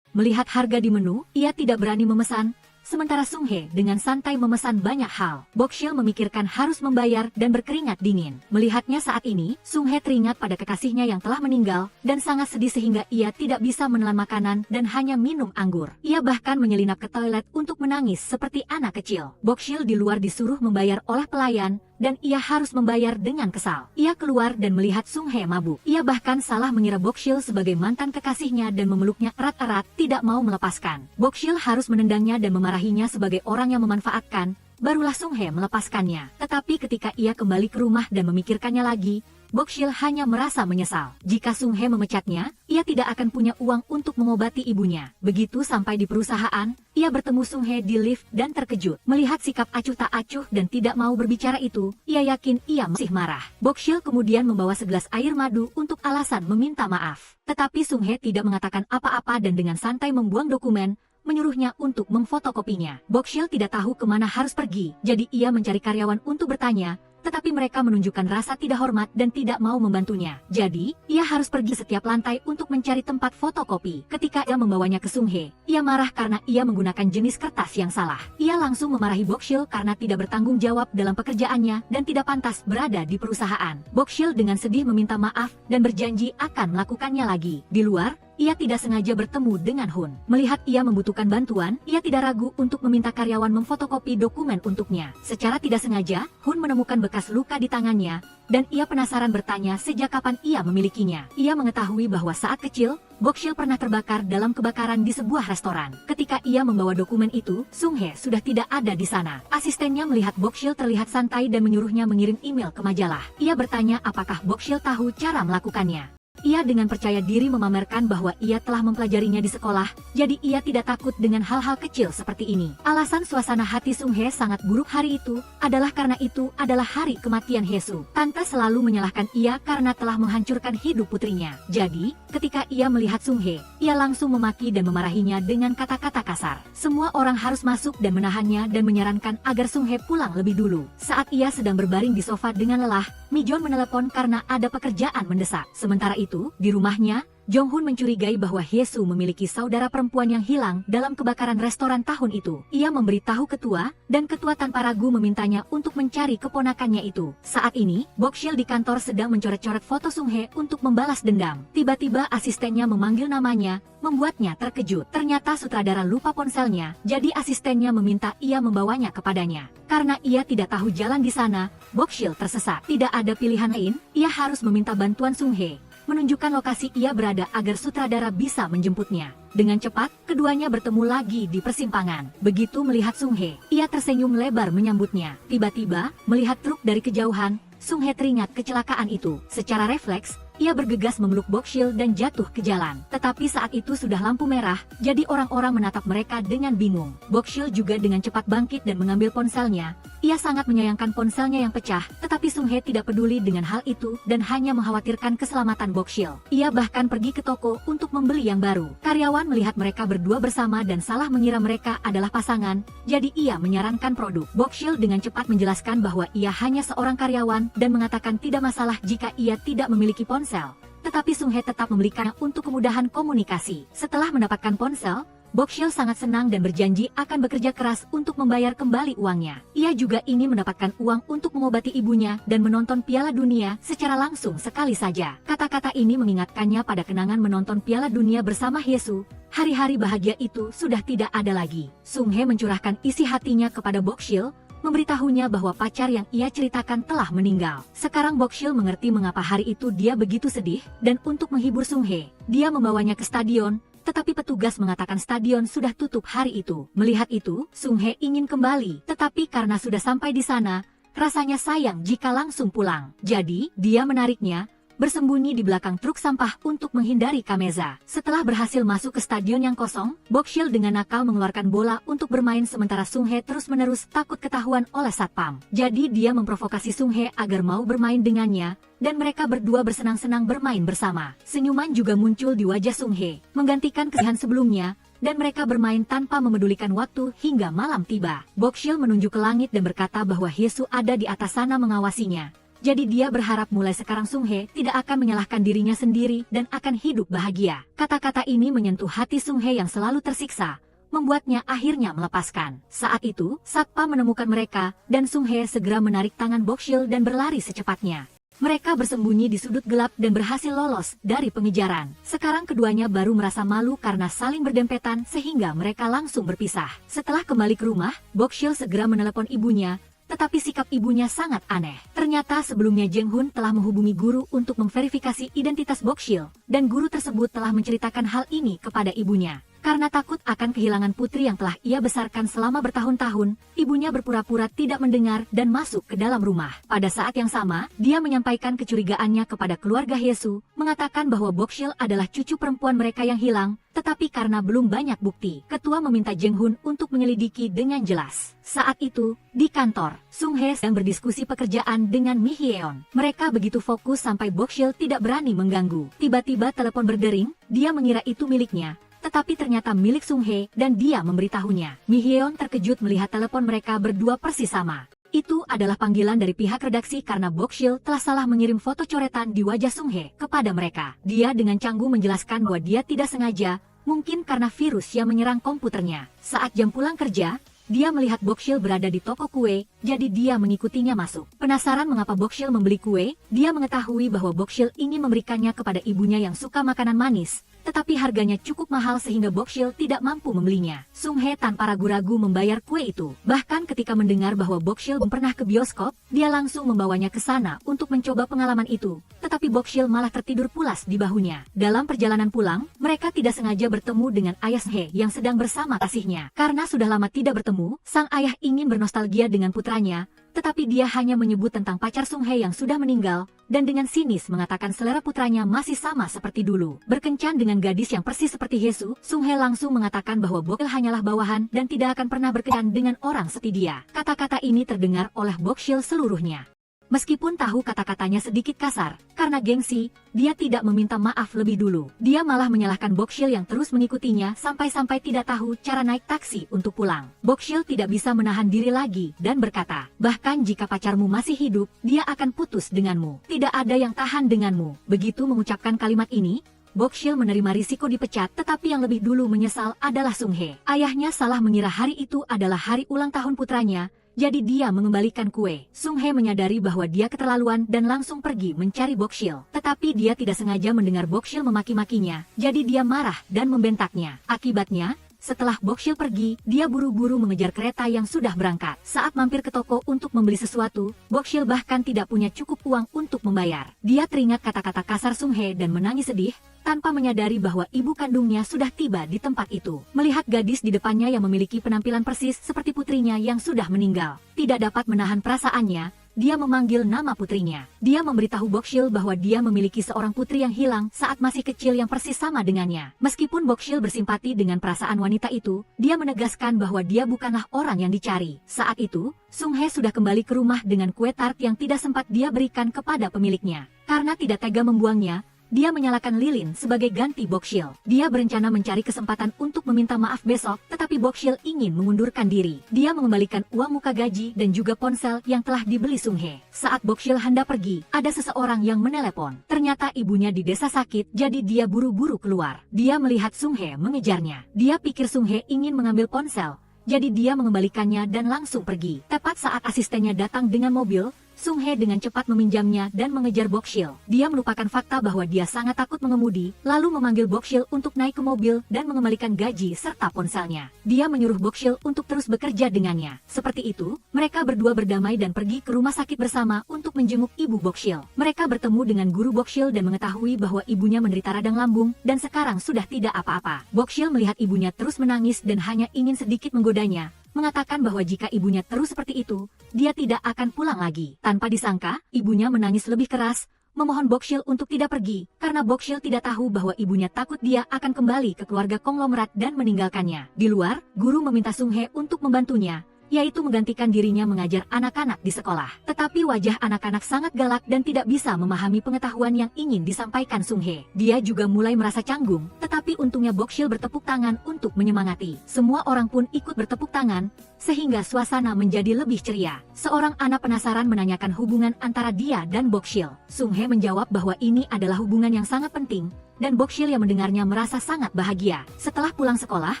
Melihat harga di menu, ia tidak berani memesan, sementara Sung-hye dengan santai memesan banyak hal. Bokshil memikirkan harus membayar dan berkeringat dingin. Melihatnya saat ini, Sung-hye teringat pada kekasihnya yang telah meninggal, dan sangat sedih sehingga ia tidak bisa menelan makanan dan hanya minum anggur. Ia bahkan menyelinap ke toilet untuk menangis seperti anak kecil. Bokshil di luar disuruh membayar oleh pelayan, dan ia harus membayar dengan kesal. Ia keluar dan melihat Sung-hye mabuk. Ia bahkan salah mengira Bokshil sebagai mantan kekasihnya dan memeluknya erat-erat, tidak mau melepaskan. Bokshil harus menendangnya dan memarahinya sebagai orang yang memanfaatkan, barulah Sung-hye melepaskannya. Tetapi ketika ia kembali ke rumah dan memikirkannya lagi, Bokshil hanya merasa menyesal. Jika Sung-hye memecatnya, ia tidak akan punya uang untuk mengobati ibunya. Begitu sampai di perusahaan, ia bertemu Sung-hye di lift dan terkejut. Melihat sikap acuh tak acuh dan tidak mau berbicara itu, ia yakin ia masih marah. Bokshil kemudian membawa segelas air madu untuk alasan meminta maaf. Tetapi Sung-hye tidak mengatakan apa-apa dan dengan santai membuang dokumen, menyuruhnya untuk memfotokopinya. Bokshil tidak tahu kemana harus pergi, jadi ia mencari karyawan untuk bertanya, tetapi mereka menunjukkan rasa tidak hormat dan tidak mau membantunya. Jadi, ia harus pergi setiap lantai untuk mencari tempat fotokopi. Ketika ia membawanya ke Sung Hye, ia marah karena ia menggunakan jenis kertas yang salah. Ia langsung memarahi Bokshil karena tidak bertanggung jawab dalam pekerjaannya dan tidak pantas berada di perusahaan. Bokshil dengan sedih meminta maaf dan berjanji akan melakukannya lagi. Di luar, ia tidak sengaja bertemu dengan Hun. Melihat ia membutuhkan bantuan, ia tidak ragu untuk meminta karyawan memfotokopi dokumen untuknya. Secara tidak sengaja, Hun menemukan bekas luka di tangannya, dan ia penasaran bertanya sejak kapan ia memilikinya. Ia mengetahui bahwa saat kecil, Bokshil pernah terbakar dalam kebakaran di sebuah restoran. Ketika ia membawa dokumen itu, Sung Hye sudah tidak ada di sana. Asistennya melihat Bokshil terlihat santai dan menyuruhnya mengirim email ke majalah. Ia bertanya apakah Bokshil tahu cara melakukannya. Ia dengan percaya diri memamerkan bahwa ia telah mempelajarinya di sekolah, jadi ia tidak takut dengan hal-hal kecil seperti ini. Alasan suasana hati Sung Hye sangat buruk hari itu adalah karena itu adalah hari kematian Hesu. Tante selalu menyalahkan ia karena telah menghancurkan hidup putrinya. Jadi, ketika ia melihat Sung Hye, ia langsung memaki dan memarahinya dengan kata-kata kasar. Semua orang harus masuk dan menahannya dan menyarankan agar Sung Hye pulang lebih dulu. Saat ia sedang berbaring di sofa dengan lelah, Mi Jon menelepon karena ada pekerjaan mendesak. Sementara itu, di rumahnya, Jong Hun mencurigai bahwa Hyesu memiliki saudara perempuan yang hilang dalam kebakaran restoran tahun itu. Ia memberitahu ketua, dan ketua tanpa ragu memintanya untuk mencari keponakannya itu. Saat ini, Bokshil di kantor sedang mencoret-coret foto Sung Hye untuk membalas dendam. Tiba-tiba asistennya memanggil namanya, membuatnya terkejut. Ternyata sutradara lupa ponselnya, jadi asistennya meminta ia membawanya kepadanya. Karena ia tidak tahu jalan di sana, Bokshil tersesat. Tidak ada pilihan lain, ia harus meminta bantuan Sung Hye menunjukkan lokasi ia berada agar sutradara bisa menjemputnya. Dengan cepat, keduanya bertemu lagi di persimpangan. Begitu melihat Sung Hye, ia tersenyum lebar menyambutnya. Tiba-tiba, melihat truk dari kejauhan, Sung Hye teringat kecelakaan itu. Secara refleks, ia bergegas memeluk Bokshil dan jatuh ke jalan. Tetapi saat itu sudah lampu merah, jadi orang-orang menatap mereka dengan bingung. Bokshil juga dengan cepat bangkit dan mengambil ponselnya. Ia sangat menyayangkan ponselnya yang pecah, tetapi Sung Hye tidak peduli dengan hal itu dan hanya mengkhawatirkan keselamatan Bokshil. Ia bahkan pergi ke toko untuk membeli yang baru. Karyawan melihat mereka berdua bersama dan salah mengira mereka adalah pasangan, jadi ia menyarankan produk. Bokshil dengan cepat menjelaskan bahwa ia hanya seorang karyawan dan mengatakan tidak masalah jika ia tidak memiliki ponsel. Tetapi Sung Hye tetap membelikannya untuk kemudahan komunikasi. Setelah mendapatkan ponsel, Bokshil sangat senang dan berjanji akan bekerja keras untuk membayar kembali uangnya. Ia juga ingin mendapatkan uang untuk mengobati ibunya dan menonton Piala Dunia secara langsung sekali saja. Kata-kata ini mengingatkannya pada kenangan menonton Piala Dunia bersama Hyesu. Hari-hari bahagia itu sudah tidak ada lagi. Sung Hye mencurahkan isi hatinya kepada Bokshil, memberitahunya bahwa pacar yang ia ceritakan telah meninggal. Sekarang Bokshil mengerti mengapa hari itu dia begitu sedih, dan untuk menghibur Sung Hye, dia membawanya ke stadion, tetapi petugas mengatakan stadion sudah tutup hari itu. Melihat itu, Sung Hye ingin kembali, tetapi karena sudah sampai di sana, rasanya sayang jika langsung pulang. Jadi, dia menariknya, bersembunyi di belakang truk sampah untuk menghindari Kameza. Setelah berhasil masuk ke stadion yang kosong, Bokshil dengan nakal mengeluarkan bola untuk bermain sementara Sung Hye terus-menerus takut ketahuan oleh satpam. Jadi dia memprovokasi Sung Hye agar mau bermain dengannya, dan mereka berdua bersenang-senang bermain bersama. Senyuman juga muncul di wajah Sung Hye, menggantikan kesedihan sebelumnya, dan mereka bermain tanpa memedulikan waktu hingga malam tiba. Bokshil menunjuk ke langit dan berkata bahwa Hyesu ada di atas sana mengawasinya. Jadi dia berharap mulai sekarang Sung Hye tidak akan menyalahkan dirinya sendiri dan akan hidup bahagia. Kata-kata ini menyentuh hati Sung Hye yang selalu tersiksa, membuatnya akhirnya melepaskan. Saat itu, satpam menemukan mereka, dan Sung Hye segera menarik tangan Bokshil dan berlari secepatnya. Mereka bersembunyi di sudut gelap dan berhasil lolos dari pengejaran. Sekarang keduanya baru merasa malu karena saling berdempetan sehingga mereka langsung berpisah. Setelah kembali ke rumah, Bokshil segera menelepon ibunya, tetapi sikap ibunya sangat aneh. Ternyata sebelumnya Jeng Hun telah menghubungi guru untuk memverifikasi identitas Bokshil, dan guru tersebut telah menceritakan hal ini kepada ibunya. Karena takut akan kehilangan putri yang telah ia besarkan selama bertahun-tahun, ibunya berpura-pura tidak mendengar dan masuk ke dalam rumah. Pada saat yang sama, dia menyampaikan kecurigaannya kepada keluarga Hyesu, mengatakan bahwa Bokshil adalah cucu perempuan mereka yang hilang, tetapi karena belum banyak bukti, ketua meminta Jeng Hun untuk menyelidiki dengan jelas. Saat itu, di kantor, Sung Hye sedang berdiskusi pekerjaan dengan Mi Hyeon. Mereka begitu fokus sampai Bokshil tidak berani mengganggu. Tiba-tiba telepon berdering, dia mengira itu miliknya, tetapi ternyata milik Sung Hye dan dia memberitahunya. Mi Hyeon terkejut melihat telepon mereka berdua persis sama. Itu adalah panggilan dari pihak redaksi karena Bokshil telah salah mengirim foto coretan di wajah Sung Hye kepada mereka. Dia dengan canggung menjelaskan bahwa dia tidak sengaja, mungkin karena virus yang menyerang komputernya. Saat jam pulang kerja, dia melihat Bokshil berada di toko kue, jadi dia mengikutinya masuk. Penasaran mengapa Bokshil membeli kue, dia mengetahui bahwa Bokshil ingin memberikannya kepada ibunya yang suka makanan manis, tetapi harganya cukup mahal sehingga Bokshil tidak mampu membelinya. Sung Hye tanpa ragu-ragu membayar kue itu. Bahkan ketika mendengar bahwa Bokshil belum pernah ke bioskop, dia langsung membawanya ke sana untuk mencoba pengalaman itu. Tetapi Bokshil malah tertidur pulas di bahunya. Dalam perjalanan pulang, mereka tidak sengaja bertemu dengan ayah Sung Hye yang sedang bersama kasihnya. Karena sudah lama tidak bertemu, sang ayah ingin bernostalgia dengan putranya, tetapi dia hanya menyebut tentang pacar Sung Hye yang sudah meninggal, dan dengan sinis mengatakan selera putranya masih sama seperti dulu. Berkencan dengan gadis yang persis seperti Hesu, Sung Hye langsung mengatakan bahwa Bokshil hanyalah bawahan dan tidak akan pernah berkencan dengan orang seperti dia. Kata-kata ini terdengar oleh Bokshil seluruhnya. Meskipun tahu kata-katanya sedikit kasar, karena gengsi, dia tidak meminta maaf lebih dulu. Dia malah menyalahkan Bokshil yang terus mengikutinya sampai-sampai tidak tahu cara naik taksi untuk pulang. Bokshil tidak bisa menahan diri lagi dan berkata, bahkan jika pacarmu masih hidup, dia akan putus denganmu. Tidak ada yang tahan denganmu. Begitu mengucapkan kalimat ini, Bokshil menerima risiko dipecat, tetapi yang lebih dulu menyesal adalah Sung Hye. Ayahnya salah mengira hari itu adalah hari ulang tahun putranya, jadi dia mengembalikan kue. Sung Hye menyadari bahwa dia keterlaluan dan langsung pergi mencari Bokshil. Tetapi dia tidak sengaja mendengar Bokshil memaki-makinya, jadi dia marah dan membentaknya. Akibatnya, setelah Bokshil pergi, dia buru-buru mengejar kereta yang sudah berangkat. Saat mampir ke toko untuk membeli sesuatu, Bokshil bahkan tidak punya cukup uang untuk membayar. Dia teringat kata-kata kasar Sung Hye dan menangis sedih, tanpa menyadari bahwa ibu kandungnya sudah tiba di tempat itu. Melihat gadis di depannya yang memiliki penampilan persis seperti putrinya yang sudah meninggal, tidak dapat menahan perasaannya, dia memanggil nama putrinya. Dia memberitahu Bokshil bahwa dia memiliki seorang putri yang hilang saat masih kecil yang persis sama dengannya. Meskipun Bokshil bersimpati dengan perasaan wanita itu, dia menegaskan bahwa dia bukanlah orang yang dicari. Saat itu, Sung Hye sudah kembali ke rumah dengan kue tart yang tidak sempat dia berikan kepada pemiliknya. Karena tidak tega membuangnya, dia menyalakan lilin sebagai ganti Bokshil. Dia berencana mencari kesempatan untuk meminta maaf besok, tetapi Bokshil ingin mengundurkan diri. Dia mengembalikan uang muka gaji dan juga ponsel yang telah dibeli Sung Hye. Saat Bokshil hendak pergi, ada seseorang yang menelepon. Ternyata ibunya di desa sakit, jadi dia buru-buru keluar. Dia melihat Sung Hye mengejarnya. Dia pikir Sung Hye ingin mengambil ponsel, jadi dia mengembalikannya dan langsung pergi. Tepat saat asistennya datang dengan mobil, Sung Hye dengan cepat meminjamnya dan mengejar Bokshil. Dia melupakan fakta bahwa dia sangat takut mengemudi, lalu memanggil Bokshil untuk naik ke mobil dan mengembalikan gaji serta ponselnya. Dia menyuruh Bokshil untuk terus bekerja dengannya. Seperti itu, mereka berdua berdamai dan pergi ke rumah sakit bersama untuk menjenguk ibu Bokshil. Mereka bertemu dengan guru Bokshil dan mengetahui bahwa ibunya menderita radang lambung dan sekarang sudah tidak apa-apa. Bokshil melihat ibunya terus menangis dan hanya ingin sedikit menggodanya, mengatakan bahwa jika ibunya terus seperti itu, dia tidak akan pulang lagi. Tanpa disangka, ibunya menangis lebih keras, memohon Bokshil untuk tidak pergi, karena Bokshil tidak tahu bahwa ibunya takut dia akan kembali ke keluarga konglomerat dan meninggalkannya. Di luar, guru meminta Sung Hye untuk membantunya, yaitu menggantikan dirinya mengajar anak-anak di sekolah. Tetapi wajah anak-anak sangat galak dan tidak bisa memahami pengetahuan yang ingin disampaikan Sung Hye. Dia juga mulai merasa canggung, tetapi untungnya Bokshil bertepuk tangan untuk menyemangati. Semua orang pun ikut bertepuk tangan, sehingga suasana menjadi lebih ceria. Seorang anak penasaran menanyakan hubungan antara dia dan Bokshil. Sung Hye menjawab bahwa ini adalah hubungan yang sangat penting, dan Bokshil yang mendengarnya merasa sangat bahagia. Setelah pulang sekolah,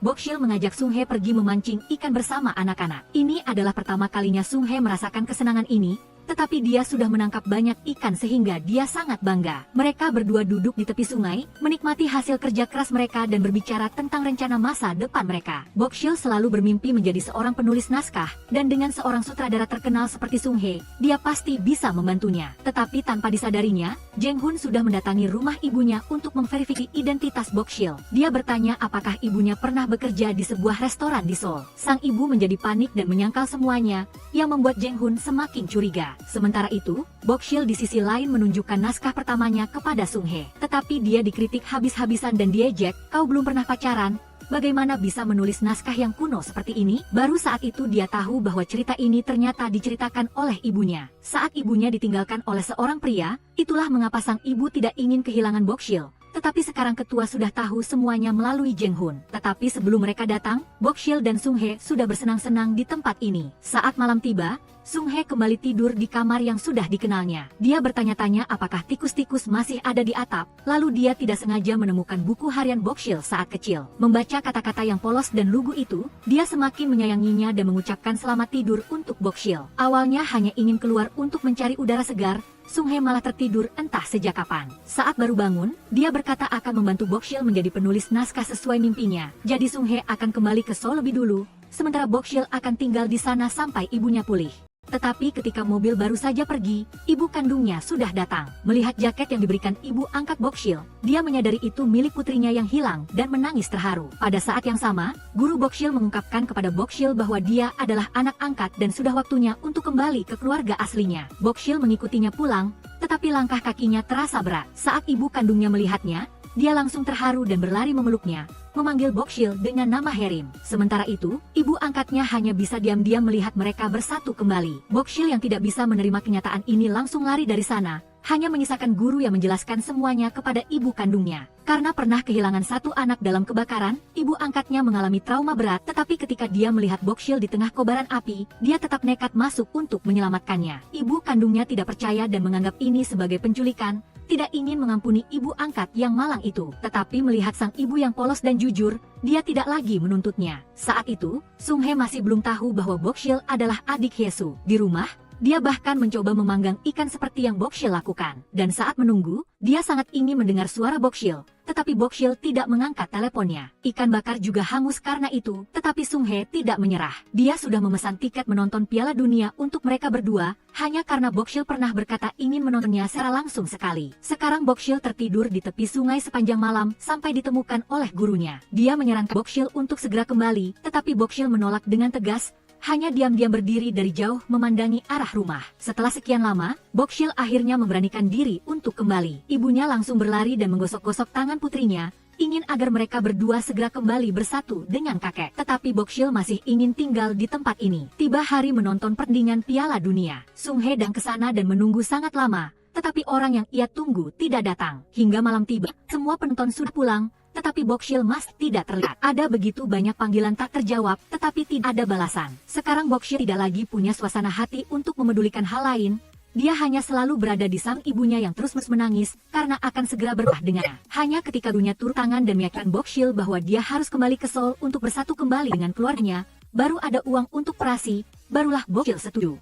Bokshil mengajak Sung Hye pergi memancing ikan bersama anak-anak. Ini adalah pertama kalinya Sung Hye merasakan kesenangan ini, tetapi dia sudah menangkap banyak ikan sehingga dia sangat bangga. Mereka berdua duduk di tepi sungai, menikmati hasil kerja keras mereka dan berbicara tentang rencana masa depan mereka. Bokshil selalu bermimpi menjadi seorang penulis naskah, dan dengan seorang sutradara terkenal seperti Sung Hye, dia pasti bisa membantunya. Tetapi tanpa disadarinya, Jeng Hun sudah mendatangi rumah ibunya untuk memverifikasi identitas Bokshil. Dia bertanya apakah ibunya pernah bekerja di sebuah restoran di Seoul. Sang ibu menjadi panik dan menyangkal semuanya, yang membuat Jeng Hun semakin curiga. Sementara itu, Bokshil di sisi lain menunjukkan naskah pertamanya kepada Sung Hye. Tetapi dia dikritik habis-habisan dan diejek, "Kau belum pernah pacaran, bagaimana bisa menulis naskah yang kuno seperti ini?" Baru saat itu dia tahu bahwa cerita ini ternyata diceritakan oleh ibunya. Saat ibunya ditinggalkan oleh seorang pria, itulah mengapa sang ibu tidak ingin kehilangan Bokshil. Tetapi sekarang ketua sudah tahu semuanya melalui Jeng Hun. Tetapi sebelum mereka datang, Bokshil dan Sung Hye sudah bersenang-senang di tempat ini. Saat malam tiba, Sung Hye kembali tidur di kamar yang sudah dikenalnya. Dia bertanya-tanya apakah tikus-tikus masih ada di atap, lalu dia tidak sengaja menemukan buku harian Bokshil saat kecil. Membaca kata-kata yang polos dan lugu itu, dia semakin menyayanginya dan mengucapkan selamat tidur untuk Bokshil. Awalnya hanya ingin keluar untuk mencari udara segar, Sung Hye malah tertidur entah sejak kapan. Saat baru bangun, dia berkata akan membantu Bokshil menjadi penulis naskah sesuai mimpinya. Jadi Sung Hye akan kembali ke Seoul lebih dulu, sementara Bokshil akan tinggal di sana sampai ibunya pulih. Tetapi ketika mobil baru saja pergi, ibu kandungnya sudah datang. Melihat jaket yang diberikan ibu angkat Bokshil, dia menyadari itu milik putrinya yang hilang dan menangis terharu. Pada saat yang sama, guru Bokshil mengungkapkan kepada Bokshil bahwa dia adalah anak angkat dan sudah waktunya untuk kembali ke keluarga aslinya. Bokshil mengikutinya pulang, tetapi langkah kakinya terasa berat. Saat ibu kandungnya melihatnya, dia langsung terharu dan berlari memeluknya, memanggil Bokshil dengan nama Herim. Sementara itu, ibu angkatnya hanya bisa diam-diam melihat mereka bersatu kembali. Bokshil yang tidak bisa menerima kenyataan ini langsung lari dari sana, hanya menyisakan guru yang menjelaskan semuanya kepada ibu kandungnya. Karena pernah kehilangan satu anak dalam kebakaran, ibu angkatnya mengalami trauma berat, tetapi ketika dia melihat Bokshil di tengah kobaran api, dia tetap nekat masuk untuk menyelamatkannya. Ibu kandungnya tidak percaya dan menganggap ini sebagai penculikan, tidak ingin mengampuni ibu angkat yang malang itu. Tetapi melihat sang ibu yang polos dan jujur, dia tidak lagi menuntutnya. Saat itu, Sung Hye masih belum tahu bahwa Bokshil adalah adik Hyesu. Di rumah, dia bahkan mencoba memanggang ikan seperti yang Bokshil lakukan. Dan saat menunggu, dia sangat ingin mendengar suara Bokshil, tetapi Bokshil tidak mengangkat teleponnya. Ikan bakar juga hangus karena itu, tetapi Sung Hye tidak menyerah. Dia sudah memesan tiket menonton Piala Dunia untuk mereka berdua, hanya karena Bokshil pernah berkata ingin menontonnya secara langsung sekali. Sekarang Bokshil tertidur di tepi sungai sepanjang malam sampai ditemukan oleh gurunya. Dia menyarankan Bokshil untuk segera kembali, tetapi Bokshil menolak dengan tegas, hanya diam-diam berdiri dari jauh memandangi arah rumah. Setelah sekian lama, Bokshil akhirnya memberanikan diri untuk kembali. Ibunya langsung berlari dan menggosok-gosok tangan putrinya, ingin agar mereka berdua segera kembali bersatu dengan kakek. Tetapi Bokshil masih ingin tinggal di tempat ini. Tiba hari menonton pertandingan Piala Dunia. Sung Hye datang ke sana dan menunggu sangat lama, tetapi orang yang ia tunggu tidak datang. Hingga malam tiba, semua penonton sudah pulang, tetapi Bokshil masih tidak terlihat. Ada begitu banyak panggilan tak terjawab, tetapi tidak ada balasan. Sekarang Bokshil tidak lagi punya suasana hati untuk memedulikan hal lain. Dia hanya selalu berada di samping ibunya yang terus-menerus menangis karena akan segera berubah dengannya. Hanya ketika gurunya turun tangan dan meyakinkan Bokshil bahwa dia harus kembali ke Seoul untuk bersatu kembali dengan keluarganya, baru ada uang untuk operasi, barulah Bokshil setuju.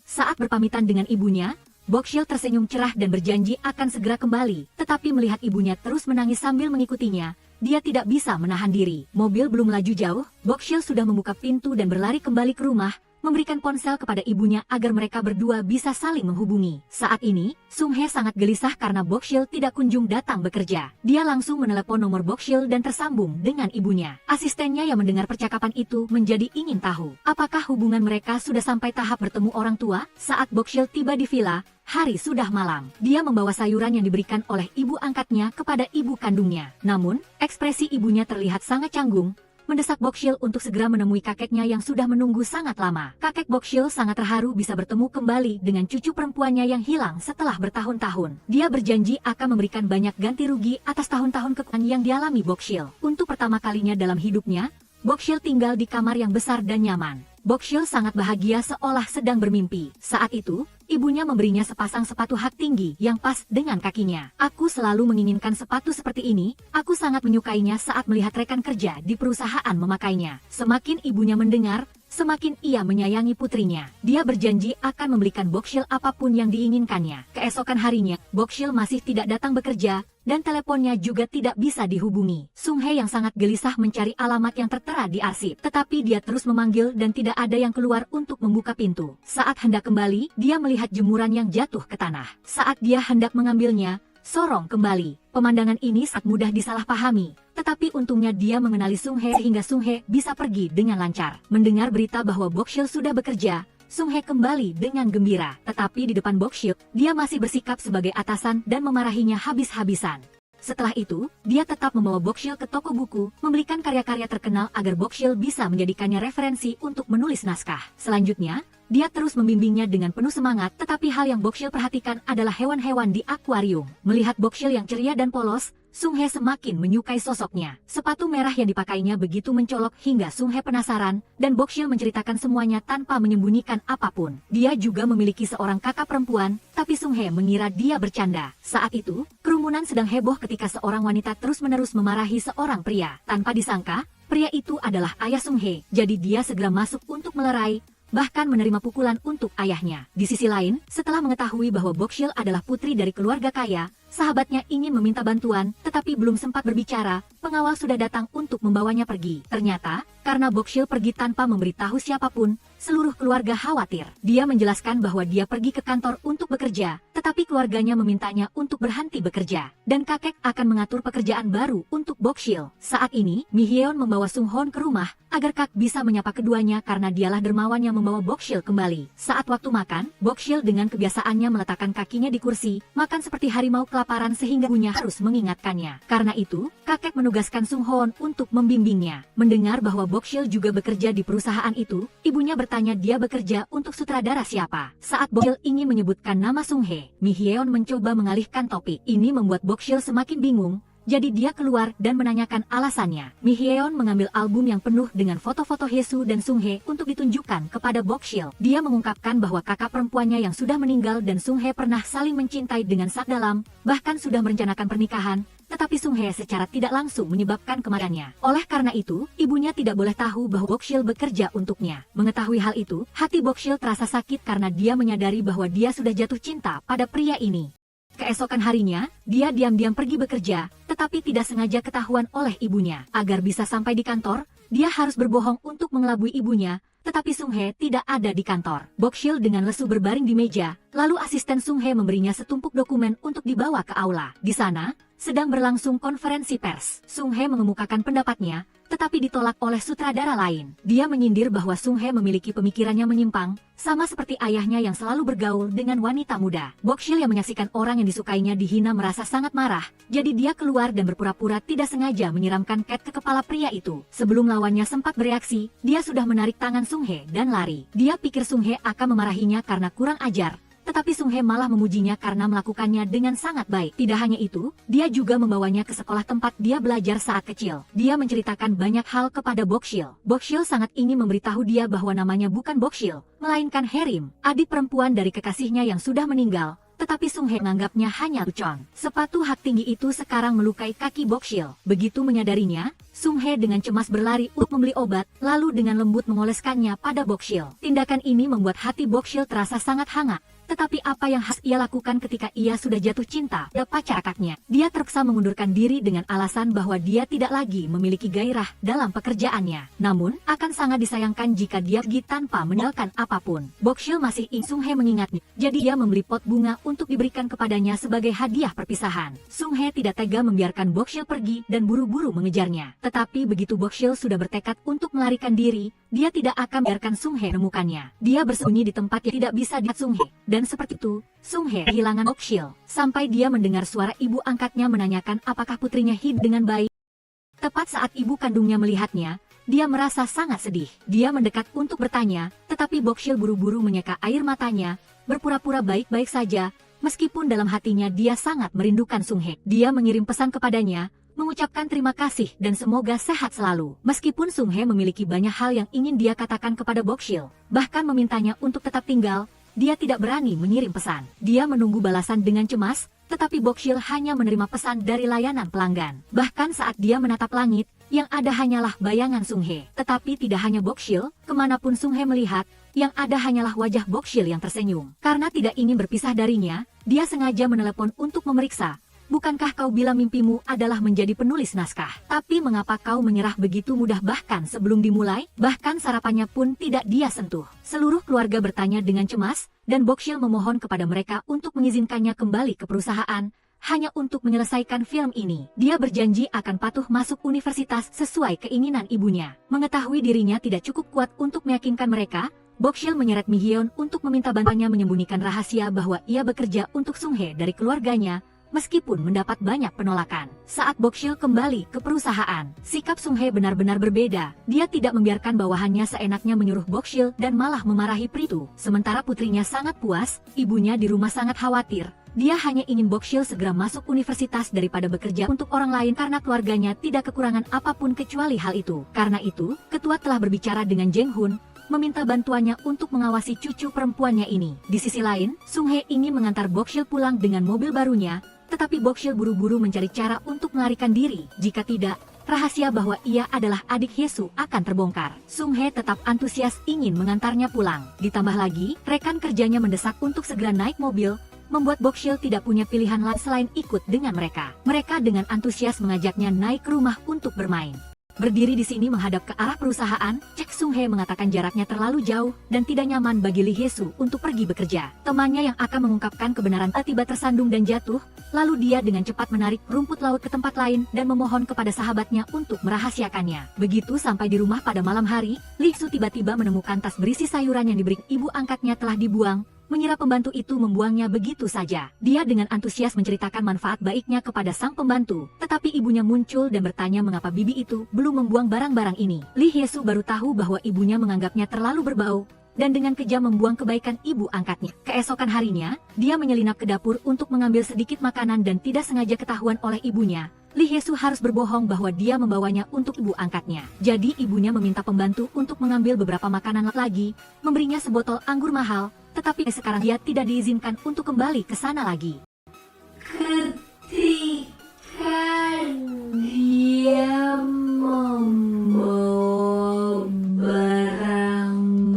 Saat berpamitan dengan ibunya, Bokshil tersenyum cerah dan berjanji akan segera kembali, tetapi melihat ibunya terus menangis sambil mengikutinya, dia tidak bisa menahan diri. Mobil belum melaju jauh, Bokshil sudah membuka pintu dan berlari kembali ke rumah, memberikan ponsel kepada ibunya agar mereka berdua bisa saling menghubungi. Saat ini, Sung Hye sangat gelisah karena Bokshil tidak kunjung datang bekerja. Dia langsung menelepon nomor Bokshil dan tersambung dengan ibunya. Asistennya yang mendengar percakapan itu menjadi ingin tahu, apakah hubungan mereka sudah sampai tahap bertemu orang tua. Saat Bokshil tiba di villa, hari sudah malam. Dia membawa sayuran yang diberikan oleh ibu angkatnya kepada ibu kandungnya. Namun, ekspresi ibunya terlihat sangat canggung, mendesak Bokshil untuk segera menemui kakeknya yang sudah menunggu sangat lama. Kakek Bokshil sangat terharu bisa bertemu kembali dengan cucu perempuannya yang hilang setelah bertahun-tahun. Dia berjanji akan memberikan banyak ganti rugi atas tahun-tahun kekurangan yang dialami Bokshil. Untuk pertama kalinya dalam hidupnya, Bokshil tinggal di kamar yang besar dan nyaman. Bokshil sangat bahagia seolah sedang bermimpi. Saat itu, ibunya memberinya sepasang sepatu hak tinggi yang pas dengan kakinya. Aku selalu menginginkan sepatu seperti ini, aku sangat menyukainya saat melihat rekan kerja di perusahaan memakainya. Semakin ibunya mendengar, semakin ia menyayangi putrinya. Dia berjanji akan membelikan Bokshil apapun yang diinginkannya. Keesokan harinya, Bokshil masih tidak datang bekerja, dan teleponnya juga tidak bisa dihubungi. Sung Hye yang sangat gelisah mencari alamat yang tertera di arsip, tetapi dia terus memanggil dan tidak ada yang keluar untuk membuka pintu. Saat hendak kembali, dia melihat jemuran yang jatuh ke tanah. Saat dia hendak mengambilnya, sorong kembali. Pemandangan ini sangat mudah disalahpahami, tetapi untungnya dia mengenali Sung Hye hingga Sung Hye bisa pergi dengan lancar. Mendengar berita bahwa Bokshil sudah bekerja, Sung Hye kembali dengan gembira. Tetapi di depan Bokshil, dia masih bersikap sebagai atasan dan memarahinya habis-habisan. Setelah itu, dia tetap membawa Bokshil ke toko buku, membelikan karya-karya terkenal agar Bokshil bisa menjadikannya referensi untuk menulis naskah. Selanjutnya, dia terus membimbingnya dengan penuh semangat, tetapi hal yang Bokshil perhatikan adalah hewan-hewan di akuarium. Melihat Bokshil yang ceria dan polos, Sung Hye semakin menyukai sosoknya. Sepatu merah yang dipakainya begitu mencolok hingga Sung Hye penasaran, dan Bokshil menceritakan semuanya tanpa menyembunyikan apapun. Dia juga memiliki seorang kakak perempuan, tapi Sung Hye mengira dia bercanda. Saat itu, kerumunan sedang heboh ketika seorang wanita terus-menerus memarahi seorang pria. Tanpa disangka, pria itu adalah ayah Sung Hye, jadi dia segera masuk untuk melerai, bahkan menerima pukulan untuk ayahnya. Di sisi lain, setelah mengetahui bahwa Bokshil adalah putri dari keluarga kaya, sahabatnya ingin meminta bantuan, tetapi belum sempat berbicara, pengawal sudah datang untuk membawanya pergi. Ternyata, karena Bokshil pergi tanpa memberitahu siapapun, seluruh keluarga khawatir. Dia menjelaskan bahwa dia pergi ke kantor untuk bekerja, tetapi keluarganya memintanya untuk berhenti bekerja, dan kakek akan mengatur pekerjaan baru untuk Bokshil. Saat ini, Mi Hyeon membawa Sung Hoon ke rumah, agar Kak bisa menyapa keduanya karena dialah dermawan yang membawa Bokshil kembali. Saat waktu makan, Bokshil dengan kebiasaannya meletakkan kakinya di kursi, makan seperti harimau kelaparan sehingga ibunya harus mengingatkannya. Karena itu, kakek menugaskan Sung Hoon untuk membimbingnya. Mendengar bahwa Bokshil juga bekerja di perusahaan itu, ibunya bertanya dia bekerja untuk sutradara siapa. Saat Bokshil ingin menyebutkan nama Sung Hye, Mi Hyeon mencoba mengalihkan topik. Ini membuat Bokshil semakin bingung. Jadi dia keluar dan menanyakan alasannya. Mi Hyeon mengambil album yang penuh dengan foto-foto Hyesu dan Sung Hye untuk ditunjukkan kepada Bokshil. Dia mengungkapkan bahwa kakak perempuannya yang sudah meninggal dan Sung Hye pernah saling mencintai dengan sangat dalam, bahkan sudah merencanakan pernikahan, tetapi Sung Hye secara tidak langsung menyebabkan kematiannya. Oleh karena itu, ibunya tidak boleh tahu bahwa Bokshil bekerja untuknya. Mengetahui hal itu, hati Bokshil terasa sakit karena dia menyadari bahwa dia sudah jatuh cinta pada pria ini. Keesokan harinya, dia diam-diam pergi bekerja, tetapi tidak sengaja ketahuan oleh ibunya. Agar bisa sampai di kantor, dia harus berbohong untuk mengelabui ibunya, tetapi Sung Hye tidak ada di kantor. Bokshil dengan lesu berbaring di meja, lalu asisten Sung Hye memberinya setumpuk dokumen untuk dibawa ke aula. Di sana, sedang berlangsung konferensi pers. Sung Hye mengemukakan pendapatnya, tetapi ditolak oleh sutradara lain. Dia menyindir bahwa Sung Hye memiliki pemikirannya menyimpang, sama seperti ayahnya yang selalu bergaul dengan wanita muda. Bokshil yang menyaksikan orang yang disukainya dihina merasa sangat marah, jadi dia keluar dan berpura-pura tidak sengaja menyiramkan cat ke kepala pria itu. Sebelum lawannya sempat bereaksi, dia sudah menarik tangan Sung Hye dan lari. Dia pikir Sung Hye akan memarahinya karena kurang ajar, tetapi Sung Hye malah memujinya karena melakukannya dengan sangat baik. Tidak hanya itu, dia juga membawanya ke sekolah tempat dia belajar saat kecil. Dia menceritakan banyak hal kepada Bokshil. Bokshil sangat ingin memberitahu dia bahwa namanya bukan Bokshil, melainkan Herim, adik perempuan dari kekasihnya yang sudah meninggal. Tetapi Sung Hye menganggapnya hanya lelucon. Sepatu hak tinggi itu sekarang melukai kaki Bokshil. Begitu menyadarinya, Sung Hye dengan cemas berlari untuk membeli obat, lalu dengan lembut mengoleskannya pada Bokshil. Tindakan ini membuat hati Bokshil terasa sangat hangat. Tetapi apa yang harus ia lakukan ketika ia sudah jatuh cinta pada pacar kakaknya? Dia terpaksa mengundurkan diri dengan alasan bahwa dia tidak lagi memiliki gairah dalam pekerjaannya. Namun, akan sangat disayangkan jika dia pergi tanpa meninggalkan apapun. Bokshil masih ingin Sung Hye mengingatnya, jadi dia membeli pot bunga untuk diberikan kepadanya sebagai hadiah perpisahan. Sung Hye tidak tega membiarkan Bokshil pergi dan buru-buru mengejarnya. Tetapi begitu Bokshil sudah bertekad untuk melarikan diri, dia tidak akan biarkan Sung Hye menemukannya. Dia bersembunyi di tempat yang tidak bisa dilihat Sung Hye. Dan seperti itu, Sung Hye kehilangan Bokshil, sampai dia mendengar suara ibu angkatnya menanyakan apakah putrinya hidup dengan baik. Tepat saat ibu kandungnya melihatnya, dia merasa sangat sedih. Dia mendekat untuk bertanya, tetapi Bokshil buru-buru menyeka air matanya, berpura-pura baik-baik saja, meskipun dalam hatinya dia sangat merindukan Sung Hye. Dia mengirim pesan kepadanya, mengucapkan terima kasih dan semoga sehat selalu. Meskipun Sung Hye memiliki banyak hal yang ingin dia katakan kepada Bokshil, bahkan memintanya untuk tetap tinggal, dia tidak berani mengirim pesan. Dia menunggu balasan dengan cemas, tetapi Bokshil hanya menerima pesan dari layanan pelanggan. Bahkan saat dia menatap langit, yang ada hanyalah bayangan Sung Hye. Tetapi tidak hanya Bokshil, kemanapun Sung Hye melihat, yang ada hanyalah wajah Bokshil yang tersenyum. Karena tidak ingin berpisah darinya, dia sengaja menelepon untuk memeriksa. Bukankah kau bilang mimpimu adalah menjadi penulis naskah? Tapi mengapa kau menyerah begitu mudah bahkan sebelum dimulai? Bahkan sarapannya pun tidak dia sentuh. Seluruh keluarga bertanya dengan cemas, dan Bokshil memohon kepada mereka untuk mengizinkannya kembali ke perusahaan, hanya untuk menyelesaikan film ini. Dia berjanji akan patuh masuk universitas sesuai keinginan ibunya. Mengetahui dirinya tidak cukup kuat untuk meyakinkan mereka, Bokshil menyeret Mi Hyeon untuk meminta bantuannya menyembunyikan rahasia bahwa ia bekerja untuk Sung Hye dari keluarganya, meskipun mendapat banyak penolakan. Saat Bokshil kembali ke perusahaan, sikap Sung Hye benar-benar berbeda. Dia tidak membiarkan bawahannya seenaknya menyuruh Bokshil dan malah memarahi Pritu. Sementara putrinya sangat puas, ibunya di rumah sangat khawatir. Dia hanya ingin Bokshil segera masuk universitas daripada bekerja untuk orang lain karena keluarganya tidak kekurangan apapun kecuali hal itu. Karena itu, ketua telah berbicara dengan Jeng Hun, meminta bantuannya untuk mengawasi cucu perempuannya ini. Di sisi lain, Sung Hye ingin mengantar Bokshil pulang dengan mobil barunya, tetapi Bokshil buru-buru mencari cara untuk melarikan diri. Jika tidak, rahasia bahwa ia adalah adik Hyesu akan terbongkar. Sung Hye tetap antusias ingin mengantarnya pulang. Ditambah lagi, rekan kerjanya mendesak untuk segera naik mobil, membuat Bokshil tidak punya pilihan lain selain ikut dengan mereka. Mereka dengan antusias mengajaknya naik ke rumah untuk bermain. Berdiri di sini menghadap ke arah perusahaan, Cek Sung Hye mengatakan jaraknya terlalu jauh dan tidak nyaman bagi Lee Hyesu untuk pergi bekerja. Temannya yang akan mengungkapkan kebenaran tiba tersandung dan jatuh, lalu dia dengan cepat menarik rumput laut ke tempat lain dan memohon kepada sahabatnya untuk merahasiakannya. Begitu sampai di rumah pada malam hari, Lee Hyesu tiba-tiba menemukan tas berisi sayuran yang diberi ibu angkatnya telah dibuang. Mengira pembantu itu membuangnya begitu saja. Dia dengan antusias menceritakan manfaat baiknya kepada sang pembantu. Tetapi ibunya muncul dan bertanya mengapa bibi itu belum membuang barang-barang ini. Lee Hyesu baru tahu bahwa ibunya menganggapnya terlalu berbau, dan dengan kejam membuang kebaikan ibu angkatnya. Keesokan harinya, dia menyelinap ke dapur untuk mengambil sedikit makanan dan tidak sengaja ketahuan oleh ibunya. Lee Hyesu harus berbohong bahwa dia membawanya untuk ibu angkatnya. Jadi ibunya meminta pembantu untuk mengambil beberapa makanan lagi, memberinya sebotol anggur mahal, tetapi sekarang dia tidak diizinkan untuk kembali ke sana lagi. Ketika dia membawa barang-barang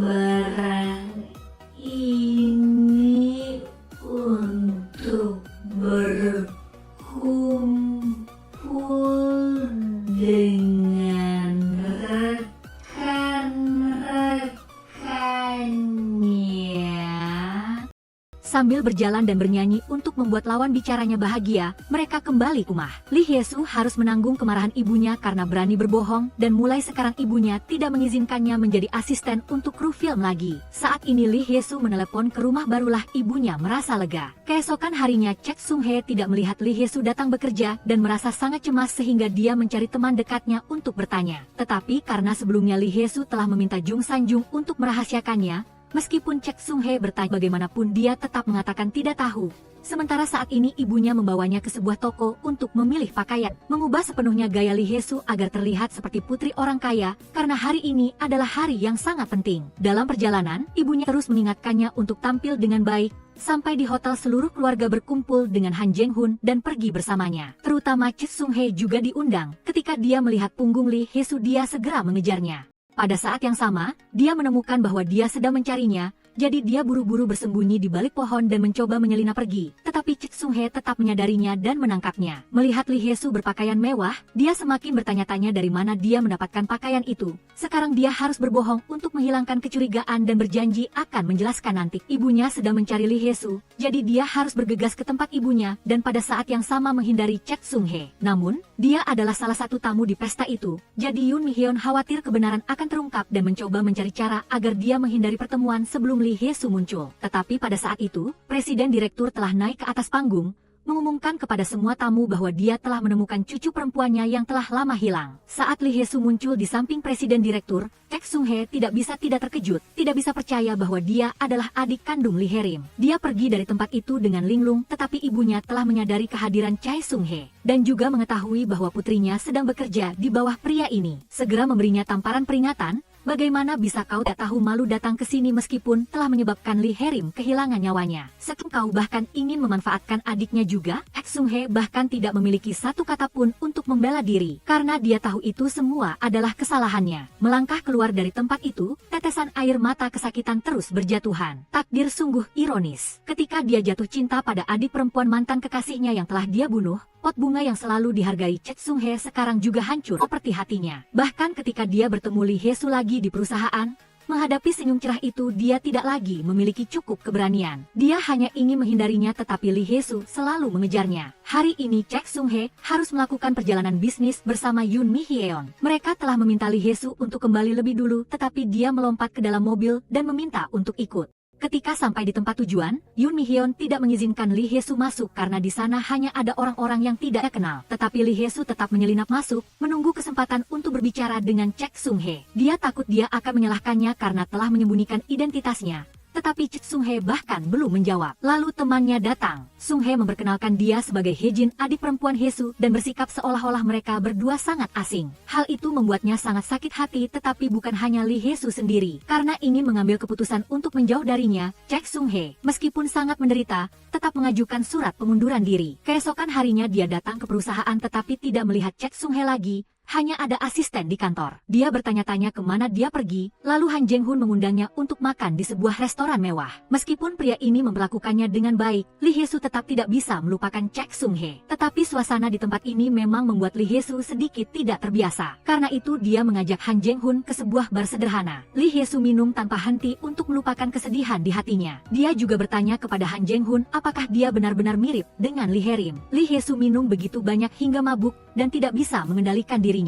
ini untuk berkumpul dengan rekan-rekannya. Sambil berjalan dan bernyanyi untuk membuat lawan bicaranya bahagia, mereka kembali ke rumah. Lee Hyesu harus menanggung kemarahan ibunya karena berani berbohong, dan mulai sekarang ibunya tidak mengizinkannya menjadi asisten untuk kru film lagi. Saat ini Lee Hyesu menelepon ke rumah barulah ibunya merasa lega. Keesokan harinya Cek Sung Hye tidak melihat Lee Hyesu datang bekerja dan merasa sangat cemas sehingga dia mencari teman dekatnya untuk bertanya. Tetapi karena sebelumnya Lee Hyesu telah meminta Jung Sanjung untuk merahasiakannya, meskipun Cek Sung Hye bertanya bagaimanapun dia tetap mengatakan tidak tahu. Sementara saat ini ibunya membawanya ke sebuah toko untuk memilih pakaian, mengubah sepenuhnya gaya Lee Hyesu agar terlihat seperti putri orang kaya, karena hari ini adalah hari yang sangat penting. Dalam perjalanan, ibunya terus mengingatkannya untuk tampil dengan baik. Sampai di hotel seluruh keluarga berkumpul dengan Han Jeng Hun dan pergi bersamanya. Terutama Cek Sung Hye juga diundang. Ketika dia melihat punggung Lee Hyesu dia segera mengejarnya. Pada saat yang sama, dia menemukan bahwa dia sedang mencarinya, jadi dia buru-buru bersembunyi di balik pohon dan mencoba menyelinap pergi. Tetapi Cek Sung Hye tetap menyadarinya dan menangkapnya. Melihat Lee Hyesu berpakaian mewah, dia semakin bertanya-tanya dari mana dia mendapatkan pakaian itu. Sekarang dia harus berbohong untuk menghilangkan kecurigaan dan berjanji akan menjelaskan nanti. Ibunya sedang mencari Lee Hyesu, jadi dia harus bergegas ke tempat ibunya dan pada saat yang sama menghindari Cek Sung Hye. Namun, dia adalah salah satu tamu di pesta itu, jadi Yoon Mi Hyun khawatir kebenaran akan terungkap dan mencoba mencari cara agar dia menghindari pertemuan sebelum Lee Hyesu muncul. Tetapi pada saat itu, Presiden Direktur telah naik ke atas panggung, mengumumkan kepada semua tamu bahwa dia telah menemukan cucu perempuannya yang telah lama hilang. Saat Lee Hyesu muncul di samping Presiden Direktur, Cek Sung Hye tidak terkejut, tidak bisa percaya bahwa dia adalah adik kandung Lee Hae-rim. Dia pergi dari tempat itu dengan linglung, tetapi ibunya telah menyadari kehadiran Chae Sung Hye dan juga mengetahui bahwa putrinya sedang bekerja di bawah pria ini. Segera memberinya tamparan peringatan. Bagaimana bisa kau tak tahu malu datang ke sini meskipun telah menyebabkan Lee Hae-rim kehilangan nyawanya? Sekarang kau bahkan ingin memanfaatkan adiknya juga? Cek Sung Hye bahkan tidak memiliki satu kata pun untuk membela diri, karena dia tahu itu semua adalah kesalahannya. Melangkah keluar dari tempat itu, tetesan air mata kesakitan terus berjatuhan. Takdir sungguh ironis. Ketika dia jatuh cinta pada adik perempuan mantan kekasihnya yang telah dia bunuh, pot bunga yang selalu dihargai Cek Sung Hye sekarang juga hancur seperti hatinya. Bahkan ketika dia bertemu Lee Hyesu lagi di perusahaan, menghadapi senyum cerah itu dia tidak lagi memiliki cukup keberanian. Dia hanya ingin menghindarinya tetapi Lee Hyesu selalu mengejarnya. Hari ini Cek Sung Hye harus melakukan perjalanan bisnis bersama Yoon Mi Hyeon. Mereka telah meminta Lee Hyesu untuk kembali lebih dulu tetapi dia melompat ke dalam mobil dan meminta untuk ikut. Ketika sampai di tempat tujuan, Yoon Mi Hyeon tidak mengizinkan Lee Hyesu masuk karena di sana hanya ada orang-orang yang tidak dia kenal. Tetapi Lee Hyesu tetap menyelinap masuk, menunggu kesempatan untuk berbicara dengan Cek Sung Hye. Dia takut dia akan menyalahkannya karena telah menyembunyikan identitasnya. tetapi Chek Sung Hye bahkan belum menjawab. Lalu temannya datang. Sung Hye memperkenalkan dia sebagai Hye-jin, adik perempuan Hye-soo, dan bersikap seolah-olah mereka berdua sangat asing. Hal itu membuatnya sangat sakit hati, tetapi bukan hanya Lee Hye-soo sendiri. Karena ingin mengambil keputusan untuk menjauh darinya, Chek Sung Hye, meskipun sangat menderita, tetap mengajukan surat pengunduran diri. Keesokan harinya dia datang ke perusahaan tetapi tidak melihat Chek Sung Hye lagi. Hanya ada asisten di kantor. Dia bertanya-tanya kemana dia pergi, lalu Han Jeng-hun mengundangnya untuk makan di sebuah restoran mewah. Meskipun pria ini memperlakukannya dengan baik, Lee Hye-soo tetap tidak bisa melupakan Chek Sung Hye. Tetapi suasana di tempat ini memang membuat Lee Hye-soo sedikit tidak terbiasa. Karena itu dia mengajak Han Jeng-hun ke sebuah bar sederhana. Lee Hye-soo minum tanpa henti untuk melupakan kesedihan di hatinya. Dia juga bertanya kepada Han Jeng-hun apakah dia benar-benar mirip dengan Lee Hae-rim. Lee Hye-soo minum begitu banyak hingga mabuk dan tidak bisa mengendalikan dirinya.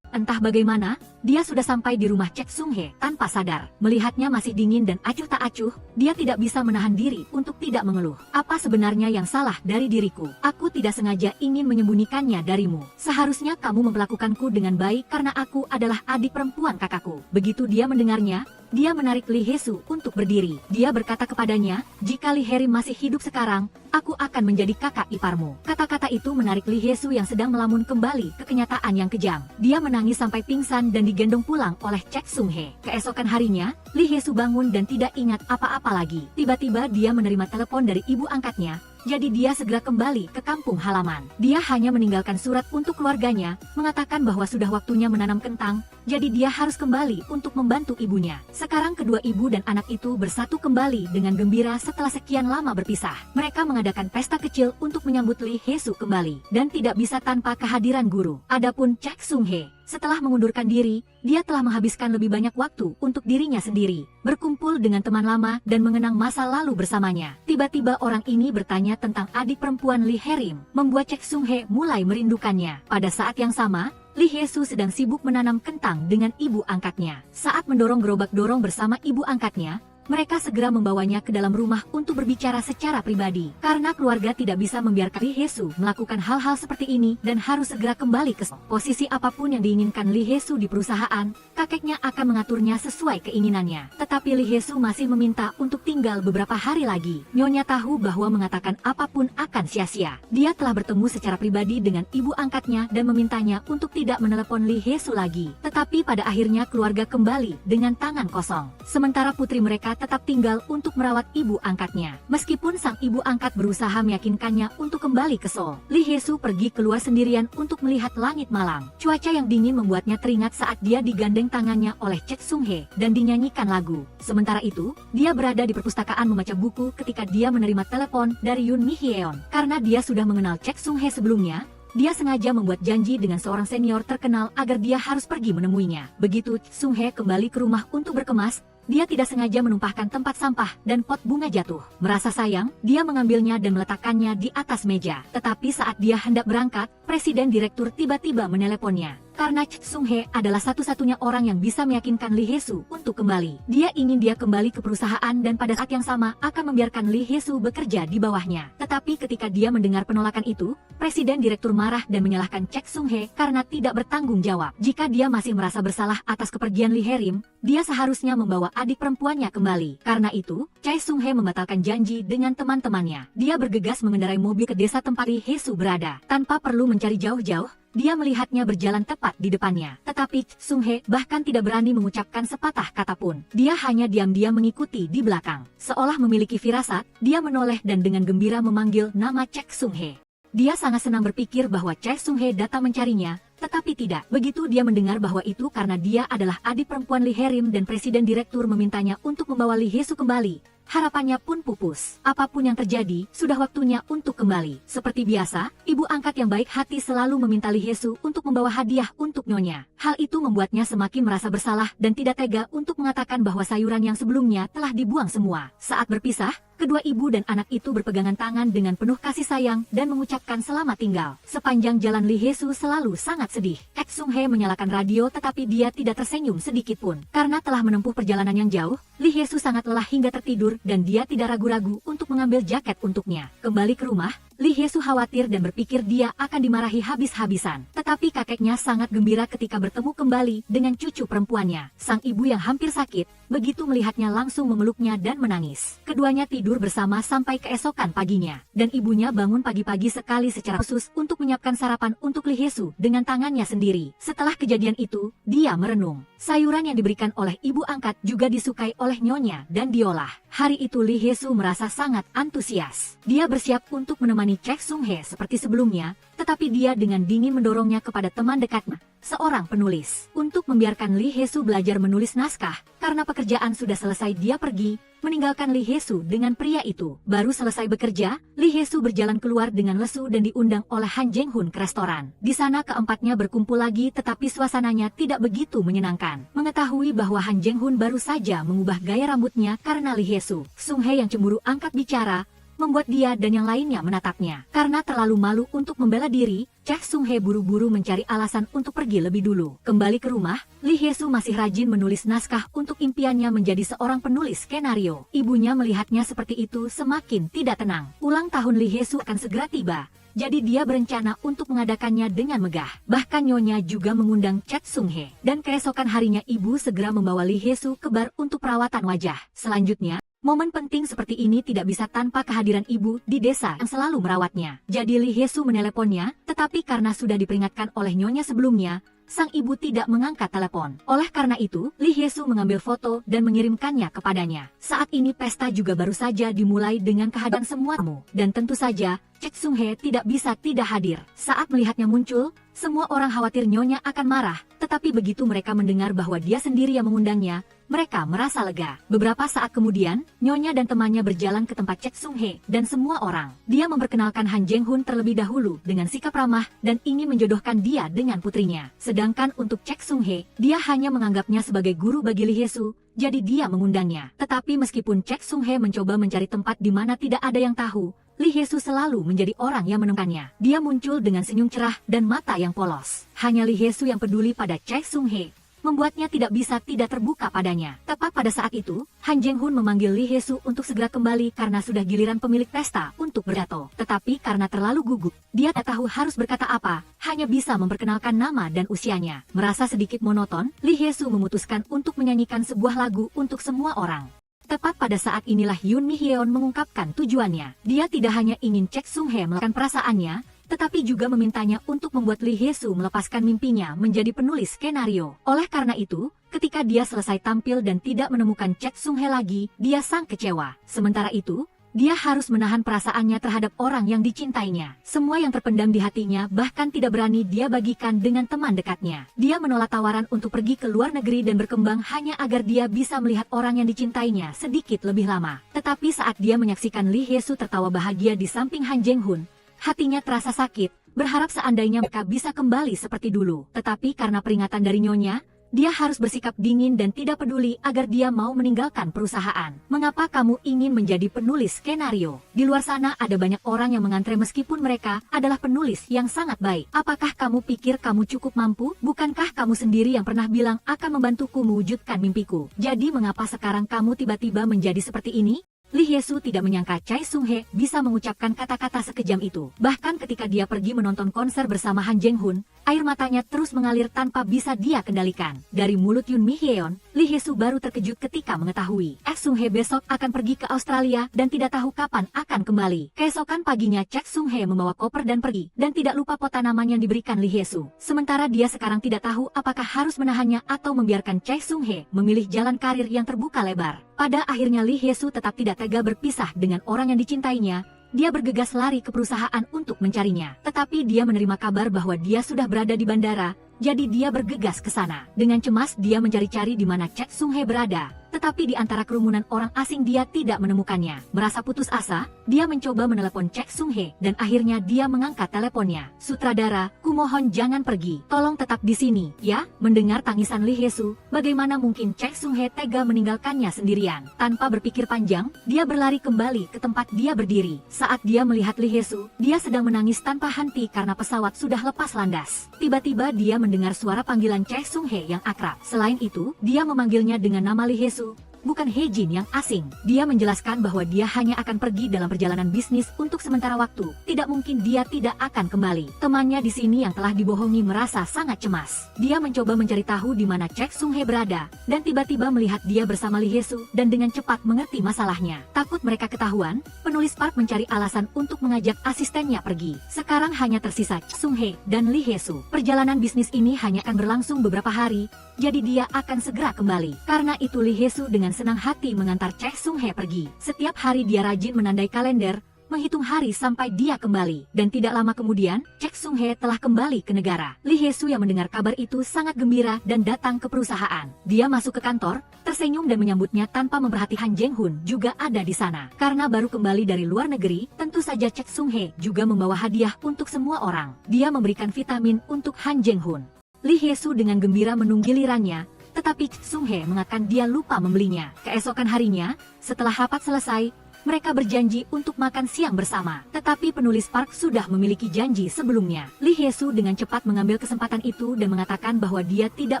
Entah bagaimana, dia sudah sampai di rumah Chek Sung Hye tanpa sadar. Melihatnya masih dingin dan acuh tak acuh, dia tidak bisa menahan diri untuk tidak mengeluh. Apa sebenarnya yang salah dari diriku? Aku tidak sengaja ingin menyembunyikannya darimu. Seharusnya kamu memperlakukanku dengan baik karena aku adalah adik perempuan kakakku. Begitu dia mendengarnya, dia menarik Lee Hye-soo untuk berdiri. Dia berkata kepadanya, jika Lee Hae-rim masih hidup sekarang, aku akan menjadi kakak iparmu. Kata-kata itu menarik Lee Hye-soo yang sedang melamun kembali ke kenyataan yang kejam. Dia menangis sampai pingsan dan digendong pulang oleh Chek Sung Hye. Keesokan harinya, Lee Hye-soo bangun dan tidak ingat apa-apa lagi. Tiba-tiba dia menerima telepon dari ibu angkatnya. Jadi dia segera kembali ke kampung halaman. Dia hanya meninggalkan surat untuk keluarganya, mengatakan bahwa sudah waktunya menanam kentang, jadi dia harus kembali untuk membantu ibunya. Sekarang kedua ibu dan anak itu bersatu kembali dengan gembira setelah sekian lama berpisah. Mereka mengadakan pesta kecil untuk menyambut Lee Hye-soo kembali, dan tidak bisa tanpa kehadiran guru. Adapun Chek Sung Hye, setelah mengundurkan diri, dia telah menghabiskan lebih banyak waktu untuk dirinya sendiri, berkumpul dengan teman lama dan mengenang masa lalu bersamanya. Tiba-tiba orang ini bertanya tentang adik perempuan Lee Hae-rim, membuat Chek Sung Hye mulai merindukannya. Pada saat yang sama, Lee Hye-soo sedang sibuk menanam kentang dengan ibu angkatnya. Saat mendorong gerobak dorong bersama ibu angkatnya, mereka segera membawanya ke dalam rumah untuk berbicara secara pribadi. Karena keluarga tidak bisa membiarkan Lee Hye-soo melakukan hal-hal seperti ini dan harus segera kembali ke posisi apapun yang diinginkan Lee Hye-soo di perusahaan, kakeknya akan mengaturnya sesuai keinginannya. Tetapi Lee Hye-soo masih meminta untuk tinggal beberapa hari lagi. Nyonya tahu bahwa mengatakan apapun akan sia-sia. Dia telah bertemu secara pribadi dengan ibu angkatnya dan memintanya untuk tidak menelepon Lee Hye-soo lagi. Tetapi pada akhirnya keluarga kembali dengan tangan kosong. Sementara putri mereka tetap tinggal untuk merawat ibu angkatnya. Meskipun sang ibu angkat berusaha meyakinkannya untuk kembali ke Seoul, Lee Hye-soo pergi keluar sendirian untuk melihat langit malam. Cuaca yang dingin membuatnya teringat saat dia digandeng tangannya oleh Chek Sung Hye dan dinyanyikan lagu. Sementara itu, dia berada di perpustakaan membaca buku ketika dia menerima telepon dari Yoon Mi Hyeon. Karena dia sudah mengenal Chek Sung Hye sebelumnya, dia sengaja membuat janji dengan seorang senior terkenal agar dia harus pergi menemuinya. Begitu Sung Hye kembali ke rumah untuk berkemas, dia tidak sengaja menumpahkan tempat sampah dan pot bunga jatuh. Merasa sayang, dia mengambilnya dan meletakkannya di atas meja. Tetapi saat dia hendak berangkat, Presiden Direktur tiba-tiba meneleponnya. Karena Chek Sung Hye adalah satu-satunya orang yang bisa meyakinkan Lee Hye-soo untuk kembali. Dia ingin dia kembali ke perusahaan dan pada saat yang sama akan membiarkan Lee Hye-soo bekerja di bawahnya. Tetapi ketika dia mendengar penolakan itu, Presiden Direktur marah dan menyalahkan Chek Sung Hye karena tidak bertanggung jawab. Jika dia masih merasa bersalah atas kepergian Lee Hae-rim, dia seharusnya membawa adik perempuannya kembali. Karena itu, Chek Sung Hye membatalkan janji dengan teman-temannya. Dia bergegas mengendarai mobil ke desa tempat Lee Hye-soo berada. Tanpa perlu mencari jauh-jauh, dia melihatnya berjalan tepat di depannya. Tetapi Sung Hye bahkan tidak berani mengucapkan sepatah kata pun. Dia hanya diam-diam mengikuti di belakang. Seolah memiliki firasat, dia menoleh dan dengan gembira memanggil nama Chek Sung Hye. Dia sangat senang berpikir bahwa Chek Sung Hye datang mencarinya, tetapi tidak. Begitu dia mendengar bahwa itu karena dia adalah adik perempuan Lee Hae-rim dan Presiden Direktur memintanya untuk membawa Lee Hye-soo kembali, harapannya pun pupus. Apapun yang terjadi, sudah waktunya untuk kembali. Seperti biasa, ibu angkat yang baik hati selalu meminta Lee Hye-soo untuk membawa hadiah untuk nyonya. Hal itu membuatnya semakin merasa bersalah dan tidak tega untuk mengatakan bahwa sayuran yang sebelumnya telah dibuang semua. Saat berpisah, kedua ibu dan anak itu berpegangan tangan dengan penuh kasih sayang dan mengucapkan selamat tinggal. Sepanjang jalan Lee Hye-soo selalu sangat sedih. Chek Sung Hye menyalakan radio tetapi dia tidak tersenyum sedikit pun. Karena telah menempuh perjalanan yang jauh, Lee Hye-soo sangat lelah hingga tertidur dan dia tidak ragu-ragu untuk mengambil jaket untuknya. Kembali ke rumah, Lee Hye-soo khawatir dan berpikir dia akan dimarahi habis-habisan. Tetapi kakeknya sangat gembira ketika bertemu kembali dengan cucu perempuannya. Sang ibu yang hampir sakit, begitu melihatnya langsung memeluknya dan menangis. Keduanya tidur bersama sampai keesokan paginya. Dan ibunya bangun pagi-pagi sekali secara khusus untuk menyiapkan sarapan untuk Lee Hye-soo dengan tangannya sendiri. Setelah kejadian itu, dia merenung. Sayuran yang diberikan oleh ibu angkat juga disukai oleh nyonya dan diolah. Hari itu Lee Hye-soo merasa sangat antusias. Dia bersiap untuk menemani Chae Sung-hye seperti sebelumnya, tetapi dia dengan dingin mendorongnya kepada teman dekatnya, seorang penulis, untuk membiarkan Lee Hye-soo belajar menulis naskah. Karena pekerjaan sudah selesai, dia pergi, meninggalkan Lee Hye-soo dengan pria itu. Baru selesai bekerja, Lee Hye-soo berjalan keluar dengan lesu dan diundang oleh Han Jeng-hun ke restoran. Di sana keempatnya berkumpul lagi, tetapi suasananya tidak begitu menyenangkan. Mengetahui bahwa Han Jeng-hun baru saja mengubah gaya rambutnya karena Lee Hye-soo, Sung-hye yang cemburu angkat bicara, membuat dia dan yang lainnya menatapnya. Karena terlalu malu untuk membela diri, Chae Sung-hye buru-buru mencari alasan untuk pergi lebih dulu. Kembali ke rumah, Lee Hye-soo masih rajin menulis naskah untuk impiannya menjadi seorang penulis skenario. Ibunya melihatnya seperti itu semakin tidak tenang. Ulang tahun Lee Hye-soo akan segera tiba, jadi dia berencana untuk mengadakannya dengan megah. Bahkan nyonya juga mengundang Chae Sung-hye. Dan keesokan harinya ibu segera membawa Lee Hye-soo ke bar untuk perawatan wajah. Selanjutnya, momen penting seperti ini tidak bisa tanpa kehadiran ibu di desa yang selalu merawatnya. Jadi Lee Hye-soo meneleponnya, tetapi karena sudah diperingatkan oleh nyonya sebelumnya, sang ibu tidak mengangkat telepon. Oleh karena itu, Lee Hye-soo mengambil foto dan mengirimkannya kepadanya. Saat ini pesta juga baru saja dimulai dengan kehadiran semua tamu. Dan tentu saja, Chae Sung-hye tidak bisa tidak hadir. Saat melihatnya muncul, semua orang khawatir nyonya akan marah. Tetapi begitu mereka mendengar bahwa dia sendiri yang mengundangnya, mereka merasa lega. Beberapa saat kemudian, nyonya dan temannya berjalan ke tempat Chae Sung-hye dan semua orang. Dia memperkenalkan Han Jeng-hun terlebih dahulu dengan sikap ramah dan ingin menjodohkan dia dengan putrinya. Sedangkan untuk Chae Sung-hye, dia hanya menganggapnya sebagai guru bagi Lee Hye-soo, jadi dia mengundangnya. Tetapi meskipun Chae Sung-hye mencoba mencari tempat di mana tidak ada yang tahu, Lee Hye-soo selalu menjadi orang yang menemukannya. Dia muncul dengan senyum cerah dan mata yang polos. Hanya Lee Hye-soo yang peduli pada Chae Sung-hye, membuatnya tidak bisa tidak terbuka padanya. Tepat pada saat itu, Han Jeng-hun memanggil Lee Hye-soo untuk segera kembali karena sudah giliran pemilik pesta untuk berpidato. Tetapi karena terlalu gugup, dia tak tahu harus berkata apa, hanya bisa memperkenalkan nama dan usianya. Merasa sedikit monoton, Lee Hye-soo memutuskan untuk menyanyikan sebuah lagu untuk semua orang. Tepat pada saat inilah Yoon Mi-hyeon mengungkapkan tujuannya. Dia tidak hanya ingin Chae Sung-hye melakukan perasaannya, tetapi juga memintanya untuk membuat Lee Hye-soo melepaskan mimpinya menjadi penulis skenario. Oleh karena itu, ketika dia selesai tampil dan tidak menemukan Chae Sung-hye lagi, dia sangat kecewa. Sementara itu, dia harus menahan perasaannya terhadap orang yang dicintainya. Semua yang terpendam di hatinya bahkan tidak berani dia bagikan dengan teman dekatnya. Dia menolak tawaran untuk pergi ke luar negeri dan berkembang hanya agar dia bisa melihat orang yang dicintainya sedikit lebih lama. Tetapi saat dia menyaksikan Lee Hye-soo tertawa bahagia di samping Han Jeng-hun, hatinya terasa sakit, berharap seandainya mereka bisa kembali seperti dulu. Tetapi karena peringatan dari nyonya, dia harus bersikap dingin dan tidak peduli agar dia mau meninggalkan perusahaan. Mengapa kamu ingin menjadi penulis skenario? Di luar sana ada banyak orang yang mengantre meskipun mereka adalah penulis yang sangat baik. Apakah kamu pikir kamu cukup mampu? Bukankah kamu sendiri yang pernah bilang akan membantuku mewujudkan mimpiku? Jadi mengapa sekarang kamu tiba-tiba menjadi seperti ini? Lee Hye-soo tidak menyangka Chae Sung-hye bisa mengucapkan kata-kata sekejam itu. Bahkan ketika dia pergi menonton konser bersama Han Jeng-hun, air matanya terus mengalir tanpa bisa dia kendalikan. Dari mulut Yoon Mi-hyeon, Lee Hye-soo baru terkejut ketika mengetahui Chae Sung-hye besok akan pergi ke Australia dan tidak tahu kapan akan kembali. Keesokan paginya Chae Sung-hye membawa koper dan pergi, dan tidak lupa pot tanaman yang diberikan Lee Hye-soo. Sementara dia sekarang tidak tahu apakah harus menahannya atau membiarkan Chae Sung-hye memilih jalan karir yang terbuka lebar. Pada akhirnya Lee Hye-soo tetap tidak tega berpisah dengan orang yang dicintainya. Dia bergegas lari ke perusahaan untuk mencarinya. Tetapi dia menerima kabar bahwa dia sudah berada di bandara, jadi dia bergegas ke sana. Dengan cemas dia mencari-cari di mana Chae Sung-hye berada. Tetapi di antara kerumunan orang asing dia tidak menemukannya. Merasa putus asa, dia mencoba menelepon Chae Sung-hye dan akhirnya dia mengangkat teleponnya. Sutradara, kumohon jangan pergi. Tolong tetap di sini, ya. Mendengar tangisan Lee Hye-soo, bagaimana mungkin Chae Sung-hye tega meninggalkannya sendirian? Tanpa berpikir panjang, dia berlari kembali ke tempat dia berdiri. Saat dia melihat Lee Hye-soo, dia sedang menangis tanpa henti karena pesawat sudah lepas landas. Tiba-tiba dia mendengar suara panggilan Chae Sung-hye yang akrab. Selain itu, dia memanggilnya dengan nama Lee Hye-soo. bukan He-jin yang asing. Dia menjelaskan bahwa dia hanya akan pergi dalam perjalanan bisnis untuk sementara waktu. Tidak mungkin dia tidak akan kembali. Temannya di sini yang telah dibohongi merasa sangat cemas. Dia mencoba mencari tahu di mana Chek Sung-hye berada, dan tiba-tiba melihat dia bersama Lee Hye-soo dan dengan cepat mengerti masalahnya. Takut mereka ketahuan, penulis Park mencari alasan untuk mengajak asistennya pergi. Sekarang hanya tersisa Chek Sung-hye dan Lee Hye-soo. Perjalanan bisnis ini hanya akan berlangsung beberapa hari, jadi dia akan segera kembali. Karena itu Lee Hye-soo dengan senang hati mengantar Chek Sung-hye pergi. Setiap hari dia rajin menandai kalender, menghitung hari sampai dia kembali. Dan tidak lama kemudian, Chek Sung-hye telah kembali ke negara. Lee Hye-soo yang mendengar kabar itu sangat gembira dan datang ke perusahaan. Dia masuk ke kantor, tersenyum dan menyambutnya tanpa memperhatikan Han Jeng-hun juga ada di sana. Karena baru kembali dari luar negeri, tentu saja Chek Sung-hye juga membawa hadiah untuk semua orang. Dia memberikan vitamin untuk Han Jeng-hun. Lee Hye-soo dengan gembira menunggu gilirannya, tetapi Chek Sung-hye mengatakan dia lupa membelinya. Keesokan harinya, setelah rapat selesai, mereka berjanji untuk makan siang bersama. Tetapi penulis Park sudah memiliki janji sebelumnya. Lee Hye-soo dengan cepat mengambil kesempatan itu dan mengatakan bahwa dia tidak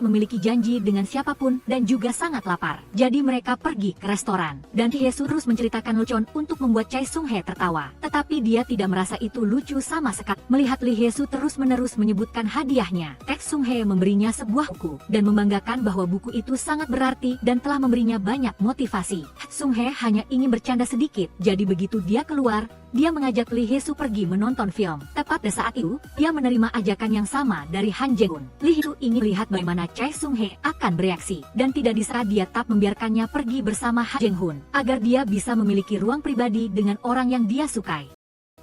memiliki janji dengan siapapun dan juga sangat lapar. Jadi mereka pergi ke restoran. Dan Lee Hye-soo terus menceritakan lelucon untuk membuat Chek Sung-hye tertawa. Tetapi dia tidak merasa itu lucu sama sekali. Melihat Lee Hye-soo terus-menerus menyebutkan hadiahnya, Chek Sung-hye memberinya sebuah buku dan membanggakan bahwa buku itu sangat berarti dan telah memberinya banyak motivasi. Chek Sung-hye hanya ingin bercanda sedikit. Jadi begitu dia keluar, dia mengajak Lee Hye-soo pergi menonton film. Tepat di saat itu, dia menerima ajakan yang sama dari Han Jeng-hun. Lee Hye-soo ingin lihat bagaimana Chek Sung-hye akan bereaksi. Dan tidak disera dia tetap membiarkannya pergi bersama Han Jeng-hun, agar dia bisa memiliki ruang pribadi dengan orang yang dia sukai.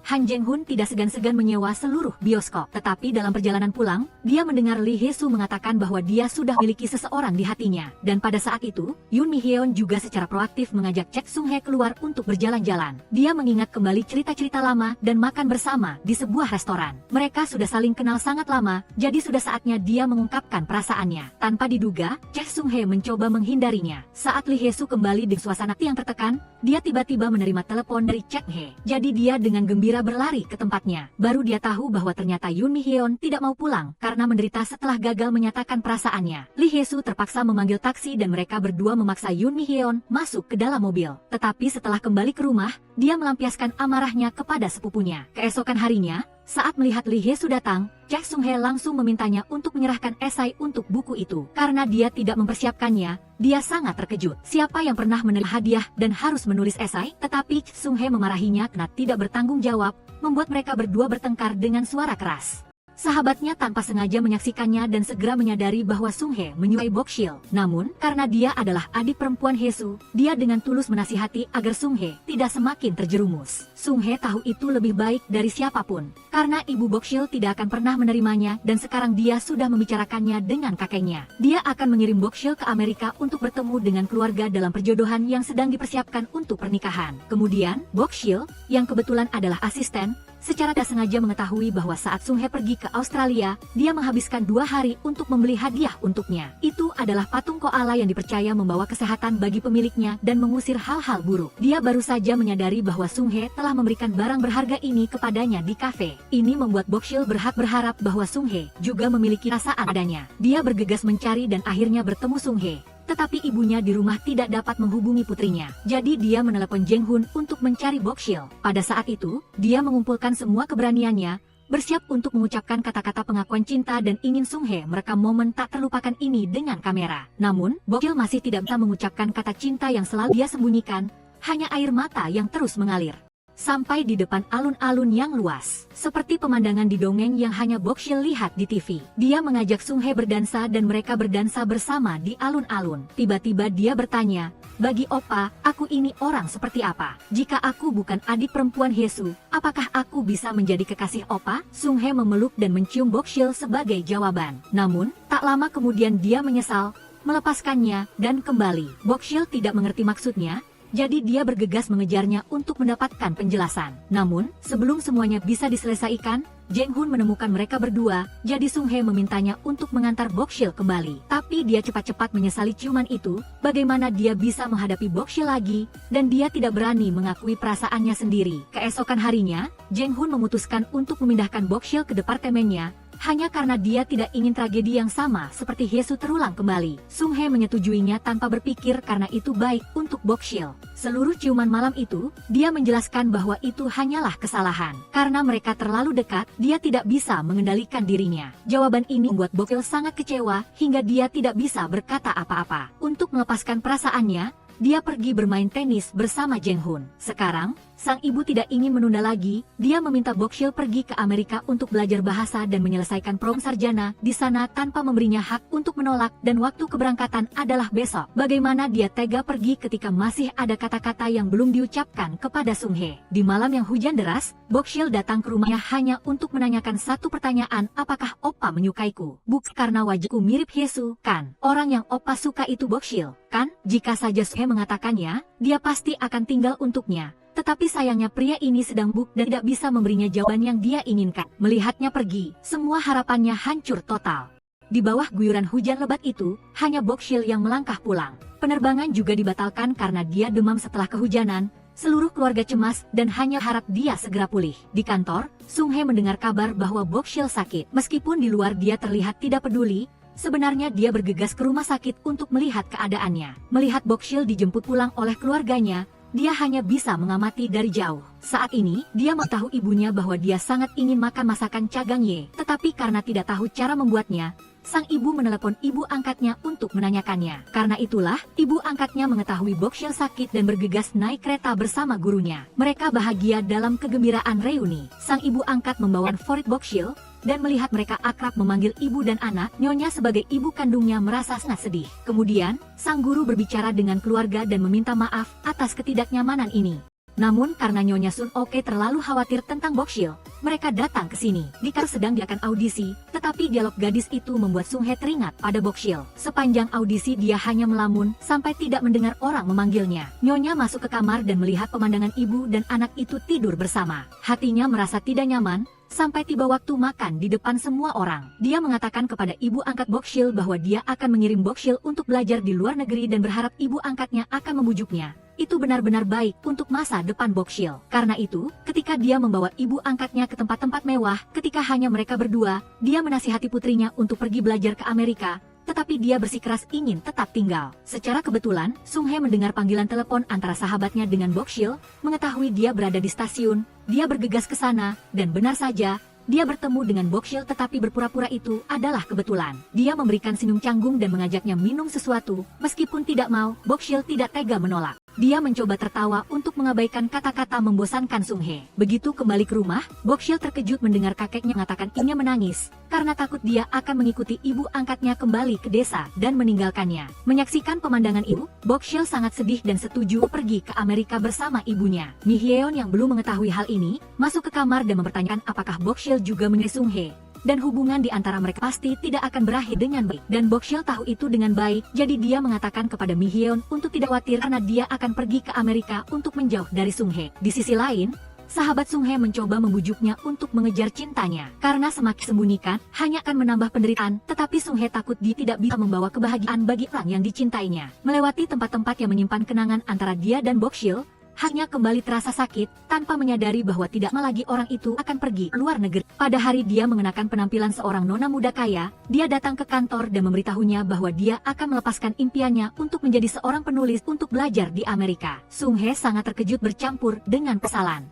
Han Jeng-hun tidak segan-segan menyewa seluruh bioskop. Tetapi dalam perjalanan pulang, dia mendengar Lee Hye-soo mengatakan bahwa dia sudah memiliki seseorang di hatinya. Dan pada saat itu, Yoon Mi-hyeon juga secara proaktif mengajak Chek Sung-hye keluar untuk berjalan-jalan. Dia mengingat kembali cerita-cerita lama dan makan bersama di sebuah restoran. Mereka sudah saling kenal sangat lama, jadi sudah saatnya dia mengungkapkan perasaannya. Tanpa diduga, Chek Sung-hye mencoba menghindarinya. Saat Lee Hye-soo kembali dengan suasana yang tertekan, dia tiba-tiba menerima telepon dari Chek Hye. Jadi dia dengan gembira berlari ke tempatnya. Baru dia tahu bahwa ternyata Yoon Mi-hyeon tidak mau pulang karena menderita setelah gagal menyatakan perasaannya. Lee Hye-soo terpaksa memanggil taksi dan mereka berdua memaksa Yoon Mi-hyeon masuk ke dalam mobil. Tetapi setelah kembali ke rumah, dia melampiaskan amarahnya kepada sepupunya. Keesokan harinya, saat melihat Lee Hye-soo datang, Chek Sung-hye langsung memintanya untuk menyerahkan esai untuk buku itu. Karena dia tidak mempersiapkannya, dia sangat terkejut. Siapa yang pernah menerima hadiah dan harus menulis esai? Tetapi Chek Sung-hye memarahinya karena tidak bertanggung jawab, membuat mereka berdua bertengkar dengan suara keras. Sahabatnya tanpa sengaja menyaksikannya dan segera menyadari bahwa Sung-hye menyukai Bokshil. Namun, karena dia adalah adik perempuan Hye-soo, dia dengan tulus menasihati agar Sung-hye tidak semakin terjerumus. Sung-hye tahu itu lebih baik dari siapapun, karena ibu Bokshil tidak akan pernah menerimanya dan sekarang dia sudah membicarakannya dengan kakeknya. Dia akan mengirim Bokshil ke Amerika untuk bertemu dengan keluarga dalam perjodohan yang sedang dipersiapkan untuk pernikahan. Kemudian, Bokshil, yang kebetulan adalah asisten, secara tak sengaja mengetahui bahwa saat Sung-hye pergi ke Australia, dia menghabiskan 2 hari untuk membeli hadiah untuknya. Itu adalah patung koala yang dipercaya membawa kesehatan bagi pemiliknya dan mengusir hal-hal buruk. Dia baru saja menyadari bahwa Sung-hye telah memberikan barang berharga ini kepadanya di kafe. Ini membuat Bokshil berharap bahwa Sung-hye juga memiliki perasaan padanya. Dia bergegas mencari dan akhirnya bertemu Sung-hye. Tetapi ibunya di rumah tidak dapat menghubungi putrinya. Jadi dia menelepon Jeng-hun untuk mencari Bokshil. Pada saat itu, dia mengumpulkan semua keberaniannya, bersiap untuk mengucapkan kata-kata pengakuan cinta dan ingin Sung-hye merekam momen tak terlupakan ini dengan kamera. Namun, Bokshil masih tidak bisa mengucapkan kata cinta yang selalu dia sembunyikan, hanya air mata yang terus mengalir. Sampai di depan alun-alun yang luas, seperti pemandangan di dongeng yang hanya Bokshil lihat di TV. Dia mengajak Sung-hye berdansa dan mereka berdansa bersama di alun-alun. Tiba-tiba dia bertanya, "Bagi Opa, aku ini orang seperti apa? Jika aku bukan adik perempuan Hye-soo, apakah aku bisa menjadi kekasih Opa?" Sung-hye memeluk dan mencium Bokshil sebagai jawaban. Namun, tak lama kemudian dia menyesal, melepaskannya, dan kembali. Bokshil tidak mengerti maksudnya, jadi dia bergegas mengejarnya untuk mendapatkan penjelasan. Namun, sebelum semuanya bisa diselesaikan, Jeng-hun menemukan mereka berdua, jadi Sung-hye memintanya untuk mengantar Bokshil kembali. Tapi dia cepat-cepat menyesali ciuman itu, bagaimana dia bisa menghadapi Bokshil lagi, dan dia tidak berani mengakui perasaannya sendiri. Keesokan harinya, Jeng-hun memutuskan untuk memindahkan Bokshil ke departemennya, hanya karena dia tidak ingin tragedi yang sama seperti Hyesu terulang kembali. Sung Hye menyetujuinya tanpa berpikir karena itu baik untuk Bokshil. Seluruh ciuman malam itu, dia menjelaskan bahwa itu hanyalah kesalahan. Karena mereka terlalu dekat, dia tidak bisa mengendalikan dirinya. Jawaban ini membuat Bokshil sangat kecewa hingga dia tidak bisa berkata apa-apa. Untuk melepaskan perasaannya, dia pergi bermain tenis bersama Jeng Hun. Sekarang, sang ibu tidak ingin menunda lagi, dia meminta Bokshil pergi ke Amerika untuk belajar bahasa dan menyelesaikan program sarjana di sana tanpa memberinya hak untuk menolak dan waktu keberangkatan adalah besok. Bagaimana dia tega pergi ketika masih ada kata-kata yang belum diucapkan kepada Sung Hye. Di malam yang hujan deras, Bokshil datang ke rumahnya hanya untuk menanyakan satu pertanyaan, apakah Oppa menyukaiku? Bukan karena wajahku mirip Hyesu, kan? Orang yang Oppa suka itu Bokshil, kan? Jika saja Sung Hye mengatakannya, dia pasti akan tinggal untuknya. Tetapi sayangnya pria ini sedang buk dan tidak bisa memberinya jawaban yang dia inginkan. Melihatnya pergi, semua harapannya hancur total. Di bawah guyuran hujan lebat itu, hanya Bokshil yang melangkah pulang. Penerbangan juga dibatalkan karena dia demam setelah kehujanan. Seluruh keluarga cemas dan hanya harap dia segera pulih. Di kantor, Sung Hye mendengar kabar bahwa Bokshil sakit. Meskipun di luar dia terlihat tidak peduli, sebenarnya dia bergegas ke rumah sakit untuk melihat keadaannya. Melihat Bokshil dijemput pulang oleh keluarganya, dia hanya bisa mengamati dari jauh. Saat ini, dia mengetahui ibunya bahwa dia sangat ingin makan masakan Chagangye. Tetapi karena tidak tahu cara membuatnya, sang ibu menelepon ibu angkatnya untuk menanyakannya. Karena itulah, ibu angkatnya mengetahui Bokshil sakit dan bergegas naik kereta bersama gurunya. Mereka bahagia dalam kegembiraan reuni. Sang ibu angkat membawa favorit Bokshil, dan melihat mereka akrab memanggil ibu dan anak, nyonya sebagai ibu kandungnya merasa sangat sedih. Kemudian, sang guru berbicara dengan keluarga dan meminta maaf atas ketidaknyamanan ini. Namun karena Nyonya Sun Oke terlalu khawatir tentang Bokshil, mereka datang ke sini. Dikar sedang diadakan audisi, tetapi dialog gadis itu membuat Sung Hye teringat pada Bokshil. Sepanjang audisi dia hanya melamun sampai tidak mendengar orang memanggilnya. Nyonya masuk ke kamar dan melihat pemandangan ibu dan anak itu tidur bersama. Hatinya merasa tidak nyaman, sampai tiba waktu makan di depan semua orang. Dia mengatakan kepada ibu angkat Bokshil bahwa dia akan mengirim Bokshil untuk belajar di luar negeri dan berharap ibu angkatnya akan membujuknya. Itu benar-benar baik untuk masa depan Bokshil. Karena itu, ketika dia membawa ibu angkatnya ke tempat-tempat mewah, ketika hanya mereka berdua, dia menasihati putrinya untuk pergi belajar ke Amerika, tetapi dia bersikeras ingin tetap tinggal. Secara kebetulan, Sung Hye mendengar panggilan telepon antara sahabatnya dengan Bokshil, mengetahui dia berada di stasiun, dia bergegas ke sana, dan benar saja, dia bertemu dengan Bokshil tetapi berpura-pura itu adalah kebetulan. Dia memberikan senyum canggung dan mengajaknya minum sesuatu, meskipun tidak mau, Bokshil tidak tega menolak. Dia mencoba tertawa untuk mengabaikan kata-kata membosankan Sung Hye. Begitu kembali ke rumah, Bokshil terkejut mendengar kakeknya mengatakan ibunya menangis, karena takut dia akan mengikuti ibu angkatnya kembali ke desa dan meninggalkannya. Menyaksikan pemandangan itu, Bokshil sangat sedih dan setuju pergi ke Amerika bersama ibunya. Mi Hyeon yang belum mengetahui hal ini, masuk ke kamar dan mempertanyakan apakah Bokshil juga mengenai Sung Hye. Dan hubungan di antara mereka pasti tidak akan berakhir dengan baik. Dan Bokshil tahu itu dengan baik, jadi dia mengatakan kepada Mi Hyeon untuk tidak khawatir karena dia akan pergi ke Amerika untuk menjauh dari Sung Hye. Di sisi lain, sahabat Sung Hye mencoba membujuknya untuk mengejar cintanya. Karena semakin sembunyikan, hanya akan menambah penderitaan, tetapi Sung Hye takut dia tidak bisa membawa kebahagiaan bagi orang yang dicintainya. Melewati tempat-tempat yang menyimpan kenangan antara dia dan Bokshil, hanya kembali terasa sakit, tanpa menyadari bahwa tidak lama lagi orang itu akan pergi ke luar negeri. Pada hari dia mengenakan penampilan seorang nona muda kaya, dia datang ke kantor dan memberitahunya bahwa dia akan melepaskan impiannya untuk menjadi seorang penulis untuk belajar di Amerika. Sung Hye sangat terkejut bercampur dengan kesalan.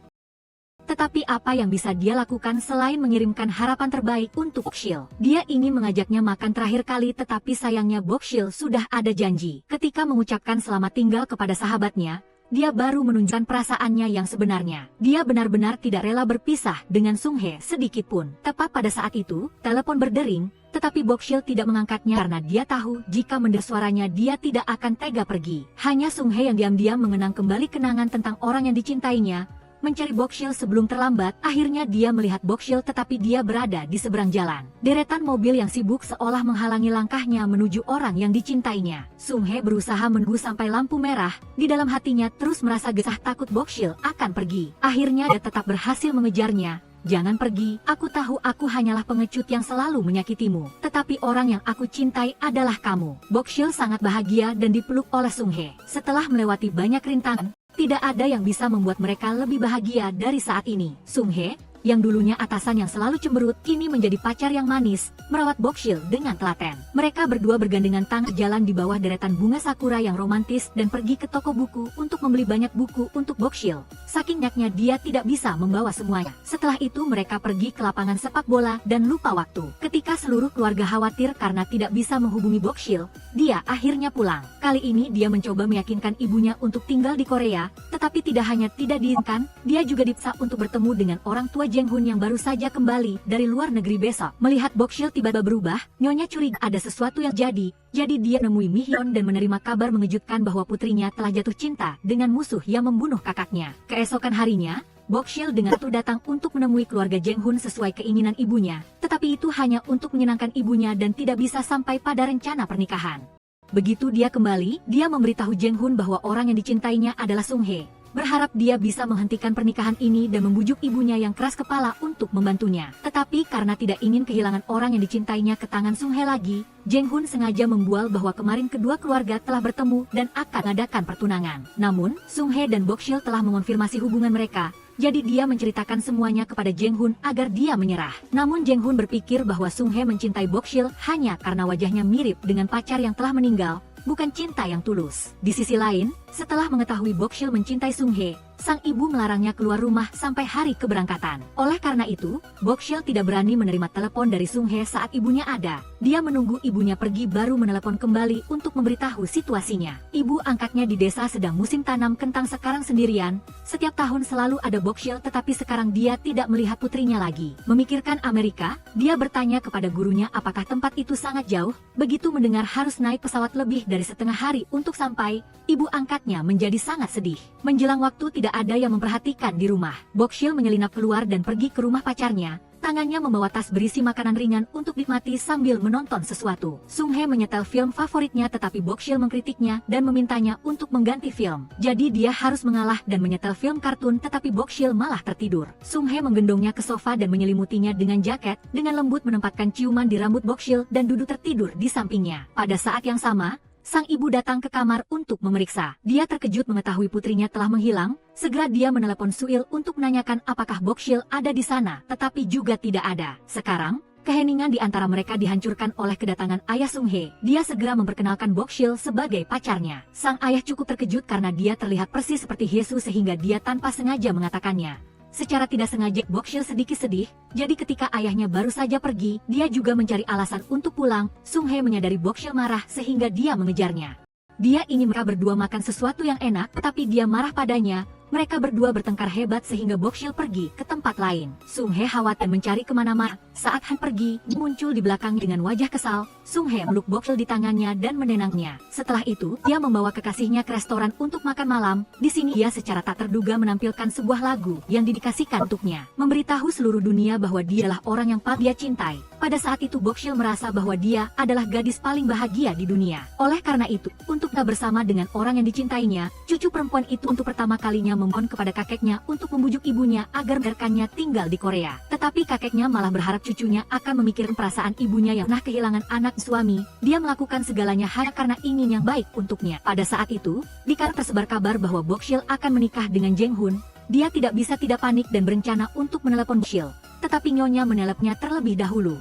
Tetapi apa yang bisa dia lakukan selain mengirimkan harapan terbaik untuk Bokshil? Dia ingin mengajaknya makan terakhir kali tetapi sayangnya Bokshil sudah ada janji. Ketika mengucapkan selamat tinggal kepada sahabatnya, dia baru menunjukkan perasaannya yang sebenarnya. Dia benar-benar tidak rela berpisah dengan Sung Hye sedikit pun. Tepat pada saat itu, telepon berdering, tetapi Bokshil tidak mengangkatnya karena dia tahu jika mendengar suaranya dia tidak akan tega pergi. Hanya Sung Hye yang diam-diam mengenang kembali kenangan tentang orang yang dicintainya, mencari Bokshil sebelum terlambat. Akhirnya dia melihat Bokshil tetapi dia berada di seberang jalan. Deretan mobil yang sibuk seolah menghalangi langkahnya menuju orang yang dicintainya. Sung Hye berusaha menunggu sampai lampu merah. Di dalam hatinya terus merasa gesah takut Bokshil akan pergi. Akhirnya dia tetap berhasil mengejarnya. Jangan pergi, aku tahu aku hanyalah pengecut yang selalu menyakitimu. Tetapi orang yang aku cintai adalah kamu. Bokshil sangat bahagia dan dipeluk oleh Sung Hye. Setelah melewati banyak rintangan, tidak ada yang bisa membuat mereka lebih bahagia dari saat ini. Sung Hye, yang dulunya atasan yang selalu cemberut, kini menjadi pacar yang manis, merawat Bokshil dengan telaten. Mereka berdua bergandengan tangan jalan di bawah deretan bunga sakura yang romantis dan pergi ke toko buku untuk membeli banyak buku untuk Bokshil. Saking banyaknya dia tidak bisa membawa semuanya. Setelah itu mereka pergi ke lapangan sepak bola dan lupa waktu. Ketika seluruh keluarga khawatir karena tidak bisa menghubungi Bokshil, dia akhirnya pulang. Kali ini dia mencoba meyakinkan ibunya untuk tinggal di Korea, tetapi tidak hanya tidak diizinkan, dia juga dipaksa untuk bertemu dengan orang tua Jeng-hun yang baru saja kembali dari luar negeri besok. Melihat Bokshil tiba-tiba berubah, Nyonya curiga ada sesuatu yang jadi dia menemui Mi-hyun dan menerima kabar mengejutkan bahwa putrinya telah jatuh cinta dengan musuh yang membunuh kakaknya. Keesokan harinya, Bokshil dengan itu datang untuk menemui keluarga Jeng-hun sesuai keinginan ibunya, tetapi itu hanya untuk menyenangkan ibunya dan tidak bisa sampai pada rencana pernikahan. Begitu dia kembali, dia memberitahu Jeng-hun bahwa orang yang dicintainya adalah Sung-hye, berharap dia bisa menghentikan pernikahan ini dan membujuk ibunya yang keras kepala untuk membantunya. Tetapi karena tidak ingin kehilangan orang yang dicintainya ke tangan Sung-hye lagi, Jeng-hun sengaja membual bahwa kemarin kedua keluarga telah bertemu dan akan mengadakan pertunangan. Namun, Sung-hye dan Bokshil telah mengonfirmasi hubungan mereka, jadi dia menceritakan semuanya kepada Jeng-hun agar dia menyerah. Namun Jeng-hun berpikir bahwa Sung-hye mencintai Bokshil hanya karena wajahnya mirip dengan pacar yang telah meninggal, bukan cinta yang tulus. Di sisi lain, setelah mengetahui Bokshil mencintai Sung-hye, sang ibu melarangnya keluar rumah sampai hari keberangkatan. Oleh karena itu, Bokshil tidak berani menerima telepon dari Sung-hye saat ibunya ada. Dia menunggu ibunya pergi baru menelepon kembali untuk memberitahu situasinya. Ibu angkatnya di desa sedang musim tanam kentang sekarang sendirian. Setiap tahun selalu ada Bokshil, tetapi sekarang dia tidak melihat putrinya lagi. Memikirkan Amerika, dia bertanya kepada gurunya apakah tempat itu sangat jauh. Begitu mendengar harus naik pesawat lebih dari setengah hari untuk sampai, ibu angkatnya menjadi sangat sedih. Menjelang waktu tidak ada yang memperhatikan di rumah. Bokshil menyelinap keluar dan pergi ke rumah pacarnya. Tangannya membawa tas berisi makanan ringan untuk dinikmati sambil menonton sesuatu. Sung-hye menyetel film favoritnya tetapi Bokshil mengkritiknya dan memintanya untuk mengganti film. Jadi dia harus mengalah dan menyetel film kartun tetapi Bokshil malah tertidur. Sung-hye menggendongnya ke sofa dan menyelimutinya dengan jaket, dengan lembut menempatkan ciuman di rambut Bokshil dan duduk tertidur di sampingnya. Pada saat yang sama, sang ibu datang ke kamar untuk memeriksa. Dia terkejut mengetahui putrinya telah menghilang. Segera dia menelepon Suil untuk menanyakan apakah Bokshil ada di sana, tetapi juga tidak ada. Sekarang, keheningan di antara mereka dihancurkan oleh kedatangan ayah Sung-hye. Dia segera memperkenalkan Bokshil sebagai pacarnya. Sang ayah cukup terkejut karena dia terlihat persis seperti Yesus sehingga dia tanpa sengaja mengatakannya. Secara tidak sengaja Bokshil sedikit sedih, jadi ketika ayahnya baru saja pergi, dia juga mencari alasan untuk pulang. Sung-hye menyadari Bokshil marah sehingga dia mengejarnya. Dia ingin mereka berdua makan sesuatu yang enak, tetapi dia marah padanya. Mereka berdua bertengkar hebat sehingga Bokshil pergi ke tempat lain. Sung-hye khawatir mencari kemana-mana. Saat Han pergi, dia muncul di belakang dengan wajah kesal. Sung-hye meluk Bokshil di tangannya dan menenangnya. Setelah itu, dia membawa kekasihnya ke restoran untuk makan malam. Di sini ia secara tak terduga menampilkan sebuah lagu yang didedikasikan untuknya, memberitahu seluruh dunia bahwa dialah orang yang paling dia cintai. Pada saat itu Bokshil merasa bahwa dia adalah gadis paling bahagia di dunia. Oleh karena itu, untuk tak bersama dengan orang yang dicintainya, cucu perempuan itu untuk pertama kalinya memohon kepada kakeknya untuk membujuk ibunya agar membiarkannya tinggal di Korea. Tetapi kakeknya malah berharap cucunya akan memikirkan perasaan ibunya yang pernah kehilangan anak suami. Dia melakukan segalanya hanya karena ingin yang baik untuknya. Pada saat itu, di Korea tersebar kabar bahwa Bokshil akan menikah dengan Jeng-hun. Dia tidak bisa tidak panik dan berencana untuk menelepon Bokshil. Tetapi nyonya menelepnya terlebih dahulu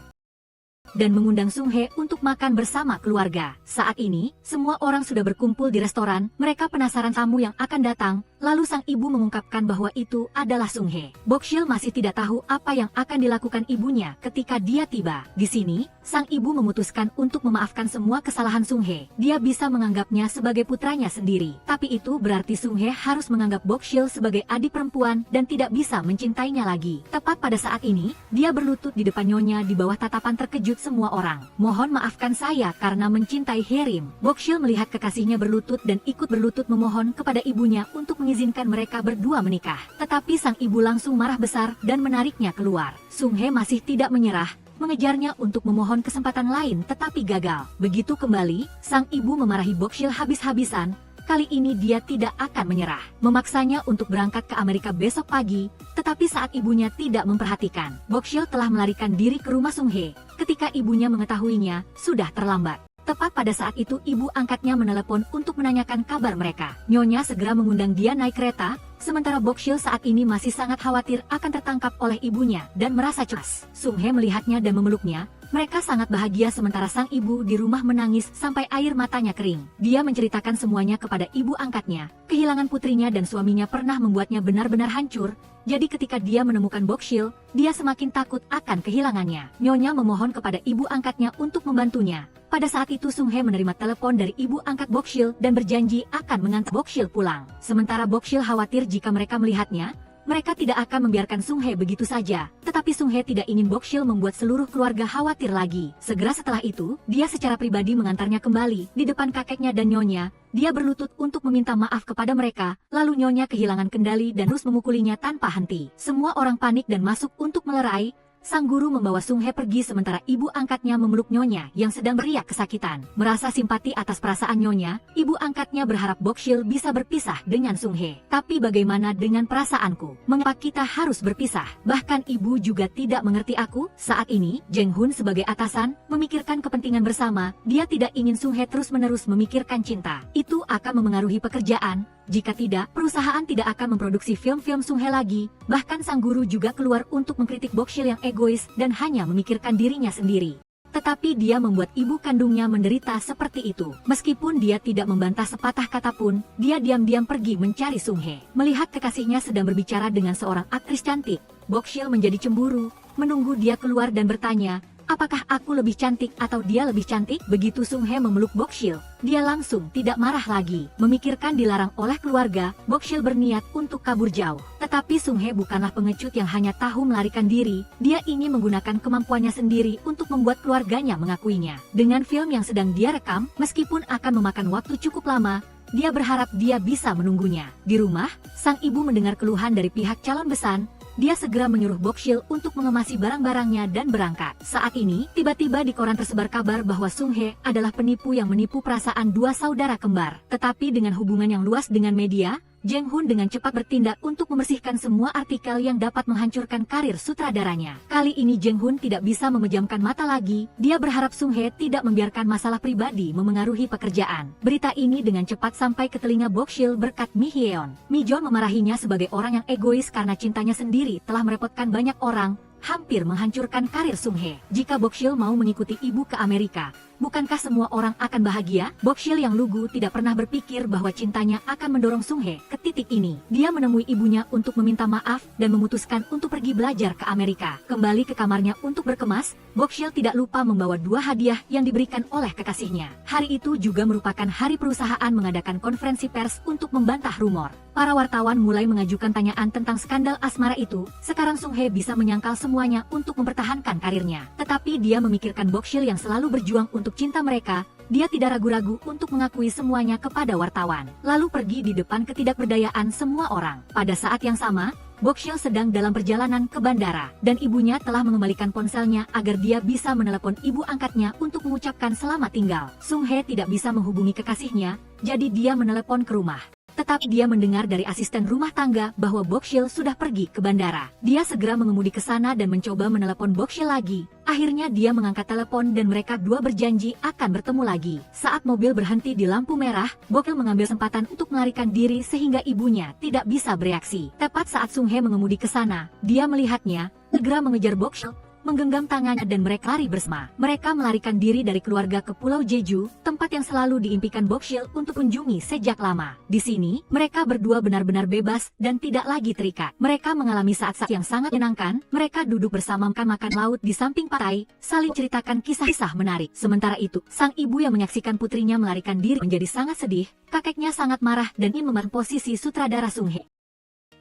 dan mengundang Sung-hye untuk makan bersama keluarga. Saat ini, semua orang sudah berkumpul di restoran. Mereka penasaran tamu yang akan datang. Lalu sang ibu mengungkapkan bahwa itu adalah Sung-hye. Bokshil masih tidak tahu apa yang akan dilakukan ibunya ketika dia tiba. Di sini, sang ibu memutuskan untuk memaafkan semua kesalahan Sung-hye. Dia bisa menganggapnya sebagai putranya sendiri. Tapi itu berarti Sung-hye harus menganggap Bokshil sebagai adik perempuan dan tidak bisa mencintainya lagi. Tepat pada saat ini, dia berlutut di depan nyonya di bawah tatapan terkejut semua orang. Mohon maafkan saya karena mencintai Herim. Bokshil melihat kekasihnya berlutut dan ikut berlutut memohon kepada ibunya untuk mengizinkan mereka berdua menikah. Tetapi sang ibu langsung marah besar dan menariknya keluar. Sung-hye masih tidak menyerah, mengejarnya untuk memohon kesempatan lain tetapi gagal. Begitu kembali, sang ibu memarahi Bokshil habis-habisan. Kali ini dia tidak akan menyerah, memaksanya untuk berangkat ke Amerika besok pagi, tetapi saat ibunya tidak memperhatikan, Bokshil telah melarikan diri ke rumah Sung-hye. Ketika ibunya mengetahuinya, sudah terlambat. Tepat pada saat itu ibu angkatnya menelepon untuk menanyakan kabar mereka. Nyonya segera mengundang dia naik kereta. Sementara Bokshil saat ini masih sangat khawatir akan tertangkap oleh ibunya dan merasa cemas. Sung Hye melihatnya dan memeluknya. Mereka sangat bahagia sementara sang ibu di rumah menangis sampai air matanya kering. Dia menceritakan semuanya kepada ibu angkatnya. Kehilangan putrinya dan suaminya pernah membuatnya benar-benar hancur. Jadi ketika dia menemukan Bokshil, dia semakin takut akan kehilangannya. Nyonya memohon kepada ibu angkatnya untuk membantunya. Pada saat itu Sung Hye menerima telepon dari ibu angkat Bokshil dan berjanji akan mengantar Bokshil pulang. Sementara Bokshil khawatir jika mereka melihatnya, mereka tidak akan membiarkan Sung Hye begitu saja. Tetapi Sung Hye tidak ingin Bokshil membuat seluruh keluarga khawatir lagi. Segera setelah itu, dia secara pribadi mengantarnya kembali di depan kakeknya dan nyonya. Dia berlutut untuk meminta maaf kepada mereka, lalu nyonya kehilangan kendali dan terus memukulinya tanpa henti. Semua orang panik dan masuk untuk melerai. Sang guru membawa Sung Hye pergi sementara ibu angkatnya memeluk nyonya yang sedang beriak kesakitan. Merasa simpati atas perasaan nyonya, ibu angkatnya berharap Bokshil bisa berpisah dengan Sung Hye. Tapi bagaimana dengan perasaanku? Mengapa kita harus berpisah? Bahkan ibu juga tidak mengerti aku. Saat ini, Jeng Hun sebagai atasan, memikirkan kepentingan bersama. Dia tidak ingin Sung Hye terus-menerus memikirkan cinta. Itu akan memengaruhi pekerjaan. Jika tidak, perusahaan tidak akan memproduksi film-film Sung Hye lagi. Bahkan sang guru juga keluar untuk mengkritik Bokshil yang egois dan hanya memikirkan dirinya sendiri. Tetapi dia membuat ibu kandungnya menderita seperti itu. Meskipun dia tidak membantah sepatah kata pun, dia diam-diam pergi mencari Sung Hye. Melihat kekasihnya sedang berbicara dengan seorang aktris cantik, Bokshil menjadi cemburu, menunggu dia keluar dan bertanya, apakah aku lebih cantik atau dia lebih cantik? Begitu Sung Hye memeluk Bokshil, dia langsung tidak marah lagi. Memikirkan dilarang oleh keluarga, Bokshil berniat untuk kabur jauh. Tetapi Sung Hye bukanlah pengecut yang hanya tahu melarikan diri. Dia ingin menggunakan kemampuannya sendiri untuk membuat keluarganya mengakuinya. Dengan film yang sedang dia rekam, meskipun akan memakan waktu cukup lama, dia berharap dia bisa menunggunya. Di rumah, sang ibu mendengar keluhan dari pihak calon besan. Dia segera menyuruh Bokshil untuk mengemasi barang-barangnya dan berangkat. Saat ini, tiba-tiba di koran tersebar kabar bahwa Sung Hye adalah penipu yang menipu perasaan dua saudara kembar. Tetapi dengan hubungan yang luas dengan media, Jeng Hun dengan cepat bertindak untuk membersihkan semua artikel yang dapat menghancurkan karir sutradaranya. Kali ini Jeng Hun tidak bisa memejamkan mata lagi. Dia berharap Sung Hye tidak membiarkan masalah pribadi memengaruhi pekerjaan. Berita ini dengan cepat sampai ke telinga Bokshil berkat Mi Hyeon. Mi Jon memarahinya sebagai orang yang egois karena cintanya sendiri telah merepotkan banyak orang, hampir menghancurkan karir Sung Hye. Jika Bokshil mau mengikuti ibu ke Amerika, bukankah semua orang akan bahagia? Bokshil yang lugu tidak pernah berpikir bahwa cintanya akan mendorong Sung Hye ke titik ini. Dia menemui ibunya untuk meminta maaf dan memutuskan untuk pergi belajar ke Amerika. Kembali ke kamarnya untuk berkemas, Bokshil tidak lupa membawa dua hadiah yang diberikan oleh kekasihnya. Hari itu juga merupakan hari perusahaan mengadakan konferensi pers untuk membantah rumor. Para wartawan mulai mengajukan tanyaan tentang skandal asmara itu. Sekarang Sung Hye bisa menyangkal semuanya untuk mempertahankan karirnya. Tetapi dia memikirkan Bokshil yang selalu berjuang untuk cinta mereka. Dia tidak ragu-ragu untuk mengakui semuanya kepada wartawan. Lalu pergi di depan ketidakberdayaan semua orang. Pada saat yang sama, Bokshil sedang dalam perjalanan ke bandara. Dan ibunya telah mengembalikan ponselnya agar dia bisa menelepon ibu angkatnya untuk mengucapkan selamat tinggal. Sung Hye tidak bisa menghubungi kekasihnya, jadi dia menelepon ke rumah. Tetapi dia mendengar dari asisten rumah tangga bahwa Bokshil sudah pergi ke bandara. Dia segera mengemudi ke sana dan mencoba menelepon Bokshil lagi. Akhirnya dia mengangkat telepon dan mereka dua berjanji akan bertemu lagi. Saat mobil berhenti di lampu merah, Bokshil mengambil kesempatan untuk melarikan diri sehingga ibunya tidak bisa bereaksi. Tepat saat Sung Hye mengemudi ke sana, dia melihatnya, segera mengejar Bokshil, menggenggam tangannya dan mereka lari bersama. Mereka melarikan diri dari keluarga ke Pulau Jeju, tempat yang selalu diimpikan Bokshil untuk kunjungi sejak lama. Di sini, mereka berdua benar-benar bebas dan tidak lagi terikat. Mereka mengalami saat-saat yang sangat menyenangkan. Mereka duduk bersama makan laut di samping pantai, saling ceritakan kisah-kisah menarik. Sementara itu, sang ibu yang menyaksikan putrinya melarikan diri menjadi sangat sedih. Kakeknya sangat marah dan ingin membantu posisi sutradara Sung Hye.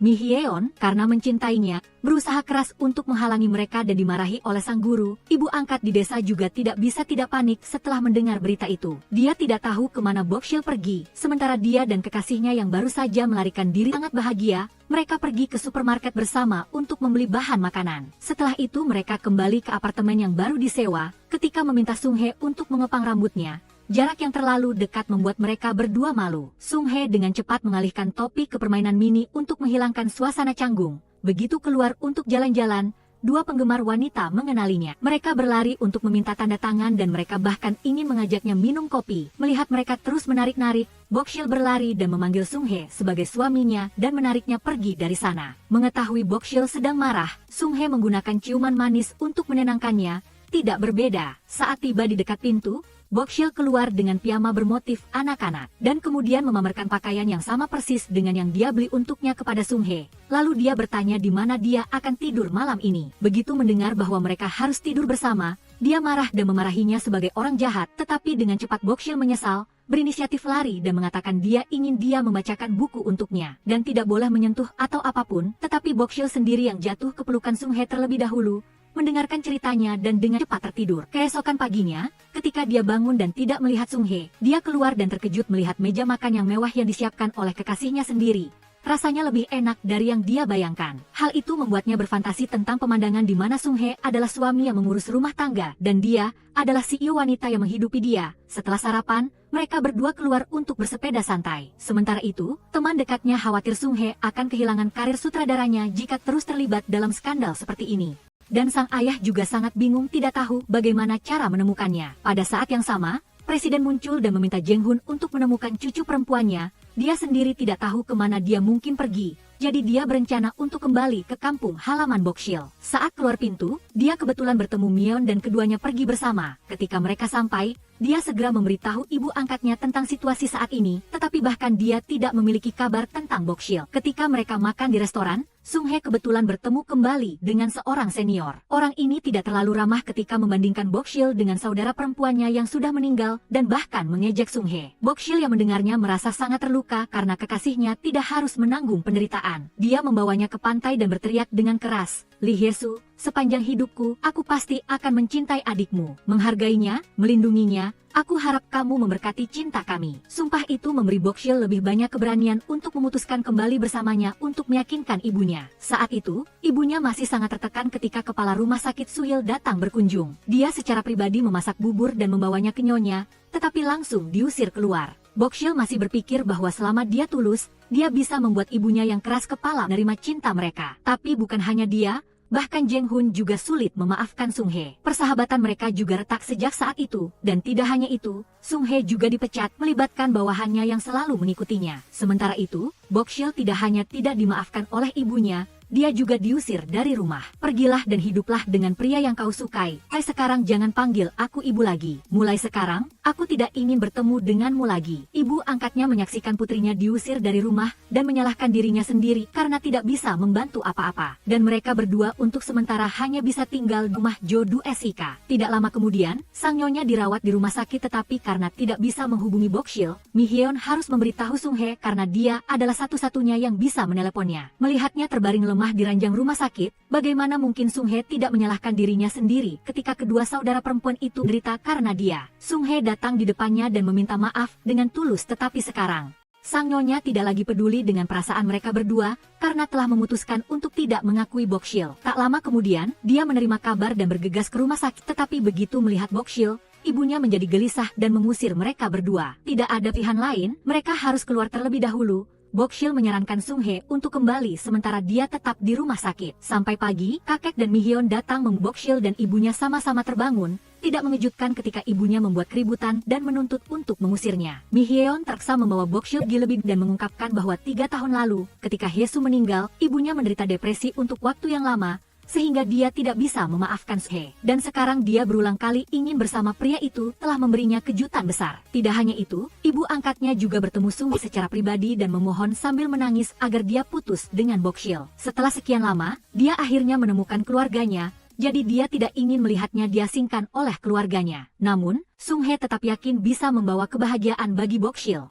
Mi Hyeon, karena mencintainya, berusaha keras untuk menghalangi mereka dan dimarahi oleh sang guru. Ibu angkat di desa juga tidak bisa tidak panik setelah mendengar berita itu. Dia tidak tahu kemana Bokshil pergi. Sementara dia dan kekasihnya yang baru saja melarikan diri sangat bahagia, mereka pergi ke supermarket bersama untuk membeli bahan makanan. Setelah itu mereka kembali ke apartemen yang baru disewa. Ketika meminta Sung Hye untuk mengepang rambutnya, jarak yang terlalu dekat membuat mereka berdua malu. Sung Hye dengan cepat mengalihkan topik ke permainan mini untuk menghilangkan suasana canggung. Begitu keluar untuk jalan-jalan, dua penggemar wanita mengenalinya. Mereka berlari untuk meminta tanda tangan dan mereka bahkan ingin mengajaknya minum kopi. Melihat mereka terus menarik-narik, Bokshil berlari dan memanggil Sung Hye sebagai suaminya dan menariknya pergi dari sana. Mengetahui Bokshil sedang marah, Sung Hye menggunakan ciuman manis untuk menenangkannya. Tidak berbeda, saat tiba di dekat pintu, Bokshil keluar dengan piyama bermotif anak-anak, dan kemudian memamerkan pakaian yang sama persis dengan yang dia beli untuknya kepada Sung Hye. Lalu dia bertanya di mana dia akan tidur malam ini. Begitu mendengar bahwa mereka harus tidur bersama, dia marah dan memarahinya sebagai orang jahat, tetapi dengan cepat Bokshil menyesal, berinisiatif lari dan mengatakan dia ingin dia membacakan buku untuknya, dan tidak boleh menyentuh atau apapun, tetapi Bokshil sendiri yang jatuh ke pelukan Sung Hye terlebih dahulu, mendengarkan ceritanya dan dengan cepat tertidur. Keesokan paginya, ketika dia bangun dan tidak melihat Sung Hye, dia keluar dan terkejut melihat meja makan yang mewah yang disiapkan oleh kekasihnya sendiri. Rasanya lebih enak dari yang dia bayangkan. Hal itu membuatnya berfantasi tentang pemandangan di mana Sung Hye adalah suami yang mengurus rumah tangga dan dia adalah CEO wanita yang menghidupi dia. Setelah sarapan, mereka berdua keluar untuk bersepeda santai. Sementara itu, teman dekatnya khawatir Sung Hye akan kehilangan karir sutradaranya jika terus terlibat dalam skandal seperti ini. Dan sang ayah juga sangat bingung tidak tahu bagaimana cara menemukannya. Pada saat yang sama, Presiden muncul dan meminta Jeng Hun untuk menemukan cucu perempuannya. Dia sendiri tidak tahu kemana dia mungkin pergi, jadi dia berencana untuk kembali ke kampung halaman Bokshil. Saat keluar pintu, dia kebetulan bertemu Myeon dan keduanya pergi bersama. Ketika mereka sampai, dia segera memberitahu ibu angkatnya tentang situasi saat ini, tetapi bahkan dia tidak memiliki kabar tentang Bokshil. Ketika mereka makan di restoran, Sung Hye kebetulan bertemu kembali dengan seorang senior. Orang ini tidak terlalu ramah ketika membandingkan Bokshil dengan saudara perempuannya yang sudah meninggal dan bahkan mengejek Sung Hye. Bokshil yang mendengarnya merasa sangat terluka karena kekasihnya tidak harus menanggung penderitaan. Dia membawanya ke pantai dan berteriak dengan keras, "Lee Hye-soo, sepanjang hidupku, aku pasti akan mencintai adikmu, menghargainya, melindunginya. Aku harap kamu memberkati cinta kami." Sumpah itu memberi Bokshil lebih banyak keberanian untuk memutuskan kembali bersamanya untuk meyakinkan ibunya. Saat itu, ibunya masih sangat tertekan ketika kepala rumah sakit Suyil datang berkunjung. Dia secara pribadi memasak bubur dan membawanya ke nyonya, tetapi langsung diusir keluar. Bokshil masih berpikir bahwa selama dia tulus, dia bisa membuat ibunya yang keras kepala menerima cinta mereka. Tapi bukan hanya dia, bahkan Jeng Hun juga sulit memaafkan Sung Hye. Persahabatan mereka juga retak sejak saat itu, dan tidak hanya itu, Sung Hye juga dipecat, melibatkan bawahannya yang selalu mengikutinya. Sementara itu, Bokshil tidak hanya tidak dimaafkan oleh ibunya, dia juga diusir dari rumah. "Pergilah dan hiduplah dengan pria yang kau sukai. Mulai sekarang jangan panggil aku ibu lagi. Mulai sekarang, aku tidak ingin bertemu denganmu lagi." Ibu angkatnya menyaksikan putrinya diusir dari rumah dan menyalahkan dirinya sendiri karena tidak bisa membantu apa-apa. Dan mereka berdua untuk sementara hanya bisa tinggal di rumah Jodu Sik. Tidak lama kemudian, sang nyonya dirawat di rumah sakit tetapi karena tidak bisa menghubungi Bokshil, Mihyeon harus memberitahu Sung Hye karena dia adalah satu-satunya yang bisa meneleponnya. Melihatnya terbaring lemah di ranjang rumah sakit, bagaimana mungkin Sung Hye tidak menyalahkan dirinya sendiri ketika kedua saudara perempuan itu derita karena dia. Sung Hye datang di depannya dan meminta maaf dengan tulus, tetapi sekarang sang nyonya tidak lagi peduli dengan perasaan mereka berdua karena telah memutuskan untuk tidak mengakui Bokshil. Tak lama kemudian, dia menerima kabar dan bergegas ke rumah sakit, tetapi begitu melihat Bokshil, ibunya menjadi gelisah dan mengusir mereka berdua. Tidak ada pilihan lain, mereka harus keluar terlebih dahulu. Bokshil menyarankan Sung Hye untuk kembali sementara dia tetap di rumah sakit. Sampai pagi, kakek dan Mihyeon datang membawa Bokshil dan ibunya sama-sama terbangun. Tidak mengejutkan ketika ibunya membuat keributan dan menuntut untuk mengusirnya. Mihyeon terpaksa membawa Bokshil pergi lebih dan mengungkapkan bahwa 3 tahun lalu, ketika Hye-soo meninggal, ibunya menderita depresi untuk waktu yang lama, sehingga dia tidak bisa memaafkan Sung Hye. Dan sekarang dia berulang kali ingin bersama pria itu telah memberinya kejutan besar. Tidak hanya itu, ibu angkatnya juga bertemu Sung Hye secara pribadi dan memohon sambil menangis agar dia putus dengan Bokshil. Setelah sekian lama, dia akhirnya menemukan keluarganya, jadi dia tidak ingin melihatnya diasingkan oleh keluarganya. Namun, Sung Hye tetap yakin bisa membawa kebahagiaan bagi Bokshil.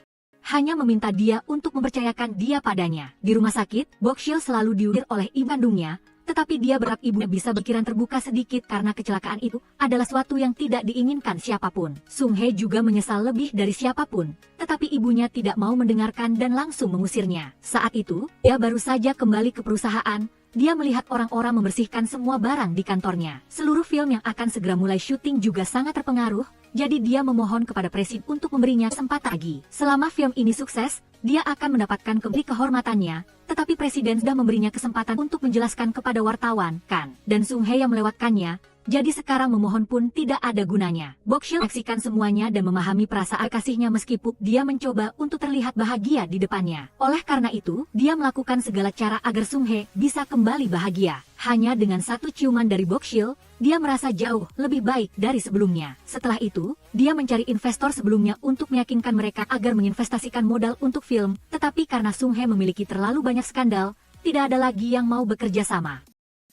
Hanya meminta dia untuk mempercayakan dia padanya. Di rumah sakit, Bokshil selalu diusir oleh ibu kandungnya, tetapi dia berharap ibunya bisa berpikiran terbuka sedikit karena kecelakaan itu adalah sesuatu yang tidak diinginkan siapapun. Sung Hye juga menyesal lebih dari siapapun, tetapi ibunya tidak mau mendengarkan dan langsung mengusirnya. Saat itu, dia baru saja kembali ke perusahaan. Dia melihat orang-orang membersihkan semua barang di kantornya. Seluruh film yang akan segera mulai syuting juga sangat terpengaruh, jadi dia memohon kepada presiden untuk memberinya kesempatan lagi. Selama film ini sukses, dia akan mendapatkan kembali kehormatannya, tetapi presiden sudah memberinya kesempatan untuk menjelaskan kepada wartawan, kan? Dan Sung Hye yang melewatkannya, jadi sekarang memohon pun tidak ada gunanya. Bok-shil menyaksikan semuanya dan memahami perasaan kasihnya meskipun dia mencoba untuk terlihat bahagia di depannya. Oleh karena itu, dia melakukan segala cara agar Sung Hye bisa kembali bahagia. Hanya dengan satu ciuman dari Bok-shil, dia merasa jauh lebih baik dari sebelumnya. Setelah itu, dia mencari investor sebelumnya untuk meyakinkan mereka agar menginvestasikan modal untuk film, tetapi karena Sung Hye memiliki terlalu banyak skandal, tidak ada lagi yang mau bekerja sama.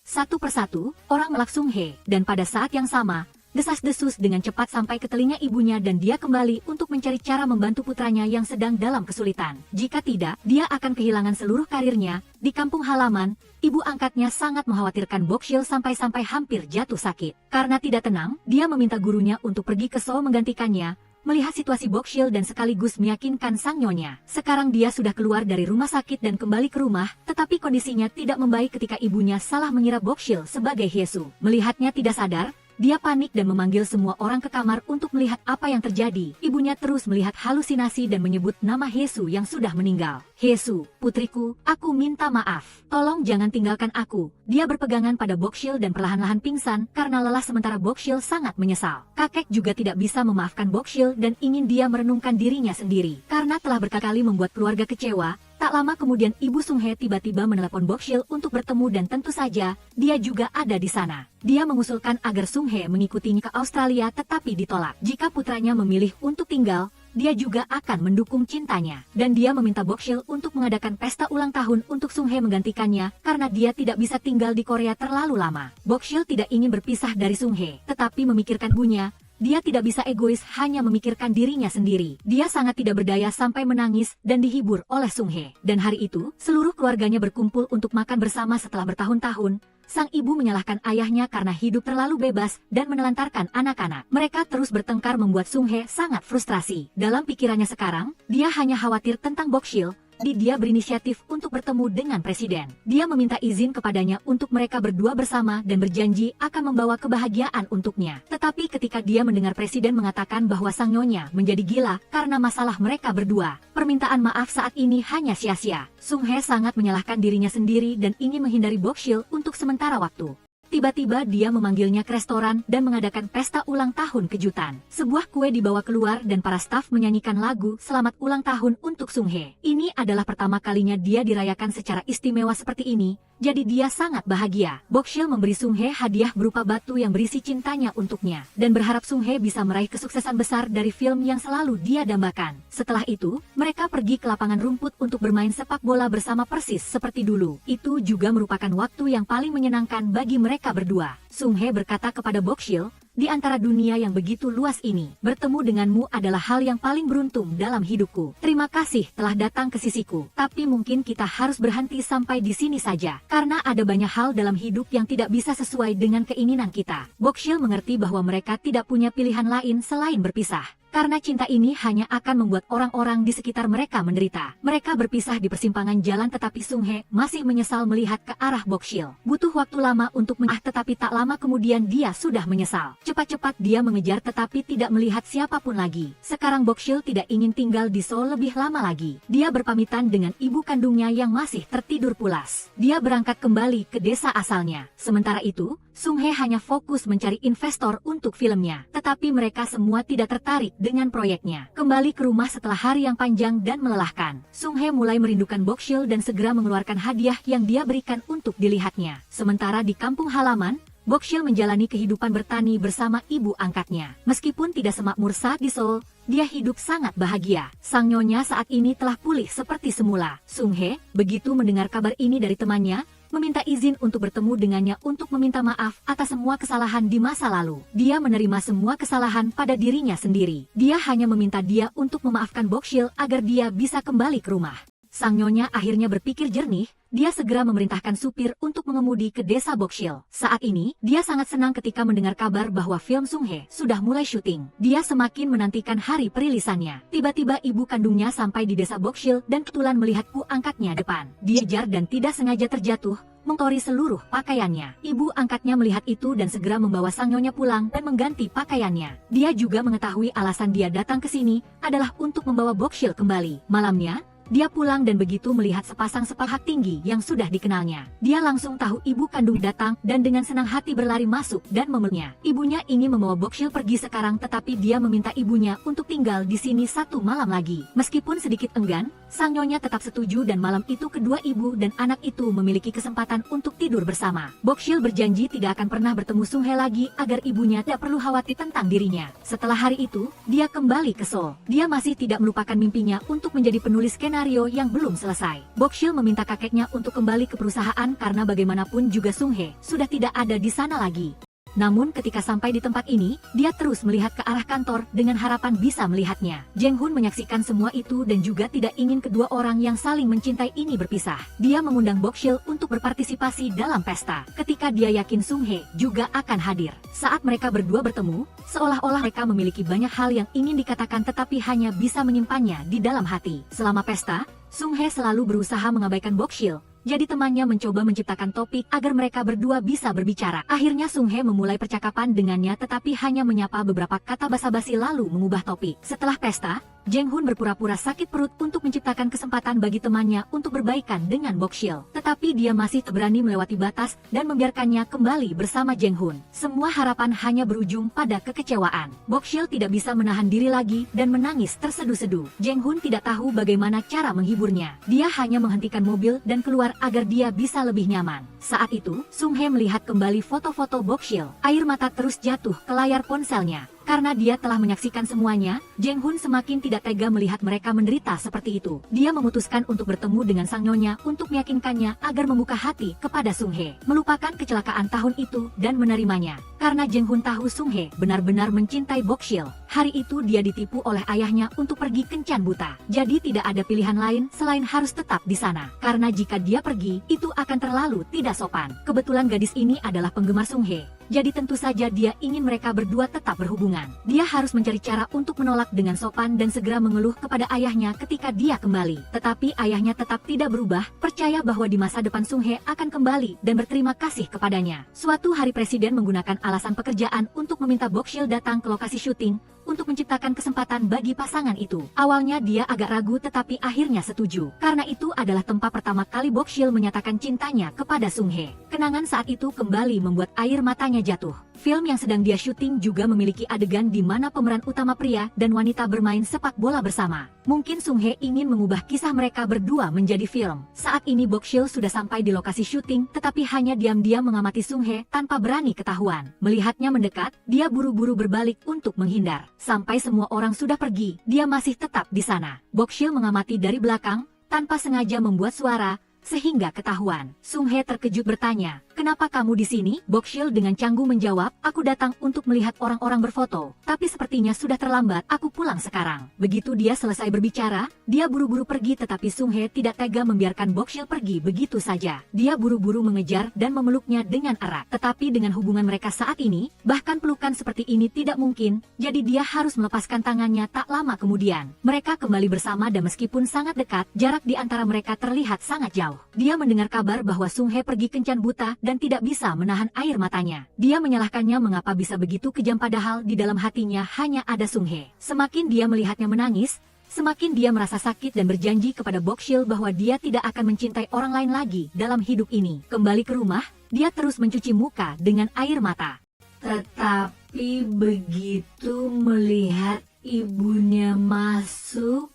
Satu persatu, orang melak Sung Hye, dan pada saat yang sama, desas-desus dengan cepat sampai ke telinga ibunya dan dia kembali untuk mencari cara membantu putranya yang sedang dalam kesulitan. Jika tidak, dia akan kehilangan seluruh karirnya. Di kampung halaman, ibu angkatnya sangat mengkhawatirkan Bok-shil sampai-sampai hampir jatuh sakit. Karena tidak tenang, dia meminta gurunya untuk pergi ke Seoul menggantikannya. Melihat situasi Bok-shil dan sekaligus meyakinkan sang nyonya. Sekarang dia sudah keluar dari rumah sakit dan kembali ke rumah, tetapi kondisinya tidak membaik ketika ibunya salah mengira Bok-shil sebagai Hyesu. Melihatnya tidak sadar, dia panik dan memanggil semua orang ke kamar untuk melihat apa yang terjadi. Ibunya terus melihat halusinasi dan menyebut nama Hyesu yang sudah meninggal. Hyesu, putriku, aku minta maaf. Tolong jangan tinggalkan aku. Dia berpegangan pada Bok-shil dan perlahan-lahan pingsan karena lelah sementara Bok-shil sangat menyesal. Kakek juga tidak bisa memaafkan Bok-shil dan ingin dia merenungkan dirinya sendiri. Karena telah berkali-kali membuat keluarga kecewa, tak lama kemudian Ibu Sung Hye tiba-tiba menelepon Bok-shil untuk bertemu dan tentu saja, dia juga ada di sana. Dia mengusulkan agar Sung Hye mengikutinya ke Australia tetapi ditolak. Jika putranya memilih untuk tinggal, dia juga akan mendukung cintanya. Dan dia meminta Bok-shil untuk mengadakan pesta ulang tahun untuk Sung Hye menggantikannya karena dia tidak bisa tinggal di Korea terlalu lama. Bok-shil tidak ingin berpisah dari Sung Hye, tetapi memikirkan ibunya. Dia tidak bisa egois hanya memikirkan dirinya sendiri. Dia sangat tidak berdaya sampai menangis dan dihibur oleh Sung Hye. Dan hari itu, seluruh keluarganya berkumpul untuk makan bersama setelah bertahun-tahun. Sang ibu menyalahkan ayahnya karena hidup terlalu bebas dan menelantarkan anak-anak. Mereka terus bertengkar membuat Sung Hye sangat frustrasi. Dalam pikirannya sekarang, dia hanya khawatir tentang Bok-shil. Dia berinisiatif untuk bertemu dengan presiden. Dia meminta izin kepadanya untuk mereka berdua bersama dan berjanji akan membawa kebahagiaan untuknya. Tetapi ketika dia mendengar presiden mengatakan bahwa sang nyonya menjadi gila karena masalah mereka berdua, permintaan maaf saat ini hanya sia-sia. Sung Hye sangat menyalahkan dirinya sendiri dan ingin menghindari Bok-shil untuk sementara waktu. Tiba-tiba dia memanggilnya ke restoran dan mengadakan pesta ulang tahun kejutan. Sebuah kue dibawa keluar dan para staf menyanyikan lagu selamat ulang tahun untuk Sung Hye. Ini adalah pertama kalinya dia dirayakan secara istimewa seperti ini, jadi dia sangat bahagia. Bok-shil memberi Sung Hye hadiah berupa batu yang berisi cintanya untuknya, dan berharap Sung Hye bisa meraih kesuksesan besar dari film yang selalu dia dambakan. Setelah itu, mereka pergi ke lapangan rumput untuk bermain sepak bola bersama persis seperti dulu. Itu juga merupakan waktu yang paling menyenangkan bagi mereka berdua. Sung Hye berkata kepada Bok-shil, di antara dunia yang begitu luas ini, bertemu denganmu adalah hal yang paling beruntung dalam hidupku. Terima kasih telah datang ke sisiku. Tapi mungkin kita harus berhenti sampai di sini saja, karena ada banyak hal dalam hidup yang tidak bisa sesuai dengan keinginan kita. Bok-shil mengerti bahwa mereka tidak punya pilihan lain selain berpisah. Karena cinta ini hanya akan membuat orang-orang di sekitar mereka menderita. Mereka berpisah di persimpangan jalan tetapi Sung Hye masih menyesal melihat ke arah Bok-shil. Butuh waktu lama untuk tetapi tak lama kemudian dia sudah menyesal. Cepat-cepat dia mengejar tetapi tidak melihat siapapun lagi. Sekarang Bok-shil tidak ingin tinggal di Seoul lebih lama lagi. Dia berpamitan dengan ibu kandungnya yang masih tertidur pulas. Dia berangkat kembali ke desa asalnya. Sementara itu, Sung Hye hanya fokus mencari investor untuk filmnya. Tetapi mereka semua tidak tertarik dengan proyeknya. Kembali ke rumah setelah hari yang panjang dan melelahkan, Sung Hye mulai merindukan Bok-shil dan segera mengeluarkan hadiah yang dia berikan untuk dilihatnya. Sementara di kampung halaman, Bok-shil menjalani kehidupan bertani bersama ibu angkatnya. Meskipun tidak semakmur saat di Seoul, dia hidup sangat bahagia. Sang nyonya saat ini telah pulih seperti semula. Sung Hye, begitu mendengar kabar ini dari temannya, meminta izin untuk bertemu dengannya untuk meminta maaf atas semua kesalahan di masa lalu. Dia menerima semua kesalahan pada dirinya sendiri. Dia hanya meminta dia untuk memaafkan Bok-shil agar dia bisa kembali ke rumah. Sang nyonya akhirnya berpikir jernih. Dia segera memerintahkan supir untuk mengemudi ke desa Bok-shil. Saat ini, dia sangat senang ketika mendengar kabar bahwa film Sung Hye sudah mulai syuting. Dia semakin menantikan hari perilisannya. Tiba-tiba ibu kandungnya sampai di desa Bok-shil dan kebetulan melihat bu angkatnya depan. Dia jar dan tidak sengaja terjatuh, mengotori seluruh pakaiannya. Ibu angkatnya melihat itu dan segera membawa sang nyonya pulang dan mengganti pakaiannya. Dia juga mengetahui alasan dia datang ke sini adalah untuk membawa Bok-shil kembali. Malamnya, Dia pulang dan begitu melihat sepasang sepahat tinggi yang sudah dikenalnya. Dia langsung tahu ibu kandung datang dan dengan senang hati berlari masuk dan memeluknya. Ibunya ingin membawa Bokshil pergi sekarang, tetapi dia meminta ibunya untuk tinggal di sini 1 malam lagi. Meskipun sedikit enggan, sang nyonya tetap setuju dan malam itu kedua ibu dan anak itu memiliki kesempatan untuk tidur bersama. Bokshil berjanji tidak akan pernah bertemu Sung-hye lagi agar ibunya tidak perlu khawatir tentang dirinya. Setelah hari itu, dia kembali ke Seoul. Dia masih tidak melupakan mimpinya untuk menjadi penulis skenario yang belum selesai. Bokshil meminta kakeknya untuk kembali ke perusahaan karena bagaimanapun juga Sung-hye sudah tidak ada di sana lagi. Namun ketika sampai di tempat ini, dia terus melihat ke arah kantor dengan harapan bisa melihatnya. Jeng Hun menyaksikan semua itu dan juga tidak ingin kedua orang yang saling mencintai ini berpisah. Dia mengundang Bokshil untuk berpartisipasi dalam pesta. Ketika dia yakin Sung-hye juga akan hadir. Saat mereka berdua bertemu, seolah-olah mereka memiliki banyak hal yang ingin dikatakan tetapi hanya bisa menyimpannya di dalam hati. Selama pesta, Sung-hye selalu berusaha mengabaikan Bokshil. Jadi temannya mencoba menciptakan topik agar mereka berdua bisa berbicara. Akhirnya Sung-hye memulai percakapan dengannya tetapi hanya menyapa beberapa kata basa-basi lalu mengubah topik. Setelah pesta, Jeng Hun berpura-pura sakit perut untuk menciptakan kesempatan bagi temannya untuk berbaikan dengan Bokshil. Tetapi dia masih tak berani melewati batas dan membiarkannya kembali bersama Jeng Hun. Semua harapan hanya berujung pada kekecewaan. Bokshil tidak bisa menahan diri lagi dan menangis terseduh-seduh. Jeng Hun tidak tahu bagaimana cara menghiburnya. Dia hanya menghentikan mobil dan keluar agar dia bisa lebih nyaman. Saat itu, Sung-hye melihat kembali foto-foto Bokshil. Air mata terus jatuh ke layar ponselnya. Karena dia telah menyaksikan semuanya, Jeng Hun semakin tidak tega melihat mereka menderita seperti itu. Dia memutuskan untuk bertemu dengan sang nyonya untuk meyakinkannya agar membuka hati kepada Sung-hye, melupakan kecelakaan tahun itu dan menerimanya. Karena Jeng Hun tahu Sung-hye benar-benar mencintai Bokshil. Hari itu dia ditipu oleh ayahnya untuk pergi kencan buta. Jadi tidak ada pilihan lain selain harus tetap di sana. Karena jika dia pergi, itu akan terlalu tidak sopan. Kebetulan gadis ini adalah penggemar Sung-hye. Jadi tentu saja dia ingin mereka berdua tetap berhubungan. Dia harus mencari cara untuk menolak dengan sopan dan segera mengeluh kepada ayahnya ketika dia kembali. Tetapi ayahnya tetap tidak berubah, percaya bahwa di masa depan Sung-hye akan kembali dan berterima kasih kepadanya. Suatu hari presiden menggunakan alasan pekerjaan untuk meminta Bokshil datang ke lokasi syuting untuk menciptakan kesempatan bagi pasangan itu. Awalnya dia agak ragu tetapi akhirnya setuju. Karena itu adalah tempat pertama kali Bokshil menyatakan cintanya kepada Sung-hye. Kenangan saat itu kembali membuat air matanya jatuh. Film yang sedang dia syuting juga memiliki adegan di mana pemeran utama pria dan wanita bermain sepak bola bersama. Mungkin Sung-hye ingin mengubah kisah mereka berdua menjadi film. Saat ini Bokshil sudah sampai di lokasi syuting tetapi hanya diam-diam mengamati Sung-hye tanpa berani ketahuan. Melihatnya mendekat, dia buru-buru berbalik untuk menghindar. Sampai semua orang sudah pergi, dia masih tetap di sana. Bokshil mengamati dari belakang, tanpa sengaja membuat suara, sehingga ketahuan. Sung-hye terkejut bertanya, "Kenapa kamu di sini?" Bokshil dengan canggung menjawab, "Aku datang untuk melihat orang-orang berfoto. Tapi sepertinya sudah terlambat, aku pulang sekarang." Begitu dia selesai berbicara, dia buru-buru pergi tetapi Sung-hye tidak tega membiarkan Bokshil pergi begitu saja. Dia buru-buru mengejar dan memeluknya dengan erat. Tetapi dengan hubungan mereka saat ini, bahkan pelukan seperti ini tidak mungkin, jadi dia harus melepaskan tangannya tak lama kemudian. Mereka kembali bersama dan meskipun sangat dekat, jarak di antara mereka terlihat sangat jauh. Dia mendengar kabar bahwa Sung-hye pergi kencan buta dan tidak bisa menahan air matanya. Dia menyalahkannya mengapa bisa begitu kejam padahal di dalam hatinya hanya ada Sung-hye. Semakin dia melihatnya menangis, semakin dia merasa sakit dan berjanji kepada Bokshil bahwa dia tidak akan mencintai orang lain lagi dalam hidup ini. Kembali ke rumah, dia terus mencuci muka dengan air mata. Tetapi begitu melihat ibunya masuk,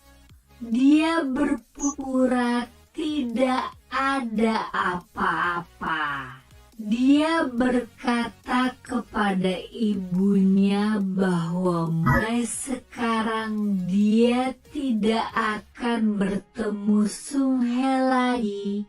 dia berpura tidak ada apa-apa. Dia berkata kepada ibunya bahwa mulai sekarang dia tidak akan bertemu Sung-hye lagi.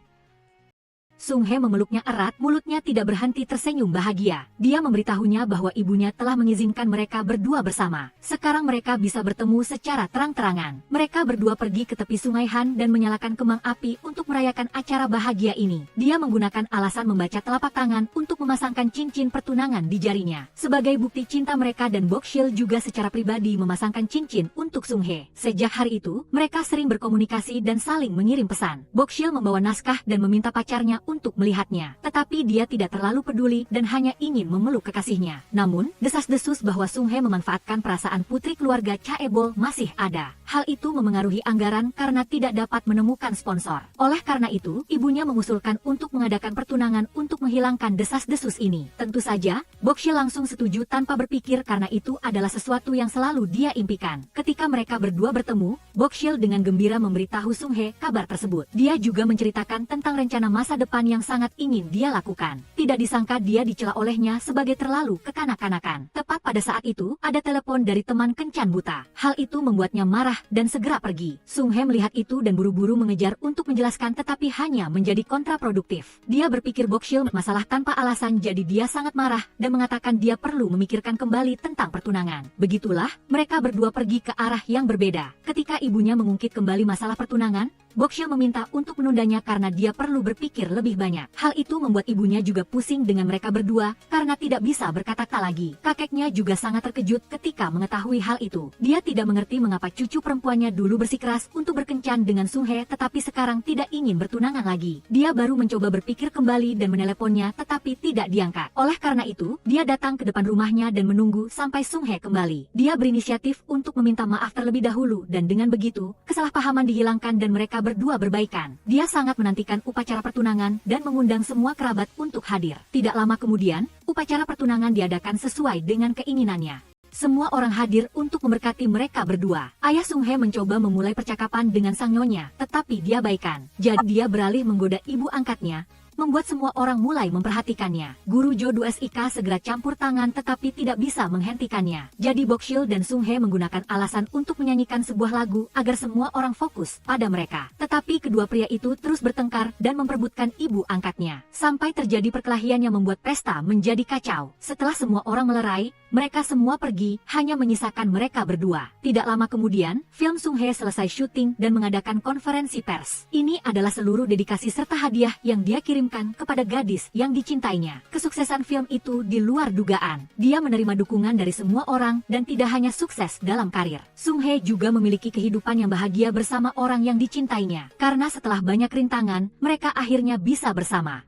Sung-hye memeluknya erat, mulutnya tidak berhenti tersenyum bahagia. Dia memberitahunya bahwa ibunya telah mengizinkan mereka berdua bersama. Sekarang mereka bisa bertemu secara terang-terangan. Mereka berdua pergi ke tepi sungai Han dan menyalakan kembang api untuk merayakan acara bahagia ini. Dia menggunakan alasan membaca telapak tangan untuk memasangkan cincin pertunangan di jarinya. Sebagai bukti cinta mereka dan Bokshil juga secara pribadi memasangkan cincin untuk Sung-hye. Sejak hari itu, mereka sering berkomunikasi dan saling mengirim pesan. Bokshil membawa naskah dan meminta pacarnya untuk melihatnya. Tetapi dia tidak terlalu peduli dan hanya ingin memeluk kekasihnya. Namun, desas-desus bahwa Sung-hye memanfaatkan perasaan putri keluarga Chaebol masih ada. Hal itu memengaruhi anggaran karena tidak dapat menemukan sponsor. Oleh karena itu, ibunya mengusulkan untuk mengadakan pertunangan untuk menghilangkan desas-desus ini. Tentu saja, Bokshil langsung setuju tanpa berpikir karena itu adalah sesuatu yang selalu dia impikan. Ketika mereka berdua bertemu, Bokshil dengan gembira memberitahu Sung-hye kabar tersebut. Dia juga menceritakan tentang rencana masa depan yang sangat ingin dia lakukan. Tidak disangka dia dicela olehnya sebagai terlalu kekanak-kanakan. Tepat pada saat itu, ada telepon dari teman kencan buta. Hal itu membuatnya marah dan segera pergi. Sung-hye melihat itu dan buru-buru mengejar untuk menjelaskan tetapi hanya menjadi kontraproduktif. Dia berpikir Bokshil masalah tanpa alasan jadi dia sangat marah dan mengatakan dia perlu memikirkan kembali tentang pertunangan. Begitulah, mereka berdua pergi ke arah yang berbeda. Ketika ibunya mengungkit kembali masalah pertunangan, Bokshil meminta untuk menundanya karena dia perlu berpikir lebih banyak. Hal itu membuat ibunya juga pusing dengan mereka berdua karena tidak bisa berkata-kata lagi. Kakeknya juga sangat terkejut ketika mengetahui hal itu. Dia tidak mengerti mengapa cucu perempuannya dulu bersikeras untuk berkencan dengan Sung-hye tetapi sekarang tidak ingin bertunangan lagi. Dia baru mencoba berpikir kembali dan meneleponnya tetapi tidak diangkat. Oleh karena itu, dia datang ke depan rumahnya dan menunggu sampai Sung-hye kembali. Dia berinisiatif untuk meminta maaf terlebih dahulu dan dengan begitu, kesalahpahaman dihilangkan dan mereka berdua berbaikan. Dia sangat menantikan upacara pertunangan dan mengundang semua kerabat untuk hadir. Tidak lama kemudian, upacara pertunangan diadakan sesuai dengan keinginannya. Semua orang hadir untuk memberkati mereka berdua. Ayah Sung-hye mencoba memulai percakapan dengan sang nyonya, tetapi dia abaikan. Jadi dia beralih menggoda ibu angkatnya, membuat semua orang mulai memperhatikannya. Guru Jo Duesika segera campur tangan tetapi tidak bisa menghentikannya. Jadi Bokshil dan Sung-hye menggunakan alasan untuk menyanyikan sebuah lagu agar semua orang fokus pada mereka. Tetapi kedua pria itu terus bertengkar dan memperebutkan ibu angkatnya. Sampai terjadi perkelahian yang membuat pesta menjadi kacau. Setelah semua orang melerai, mereka semua pergi, hanya menyisakan mereka berdua. Tidak lama kemudian, film Sung-hye selesai syuting dan mengadakan konferensi pers. Ini adalah seluruh dedikasi serta hadiah yang dia kirim kepada gadis yang dicintainya. Kesuksesan film itu di luar dugaan. Dia menerima dukungan dari semua orang dan tidak hanya sukses dalam karir. Sung-hye juga memiliki kehidupan yang bahagia bersama orang yang dicintainya. Karena setelah banyak rintangan, mereka akhirnya bisa bersama.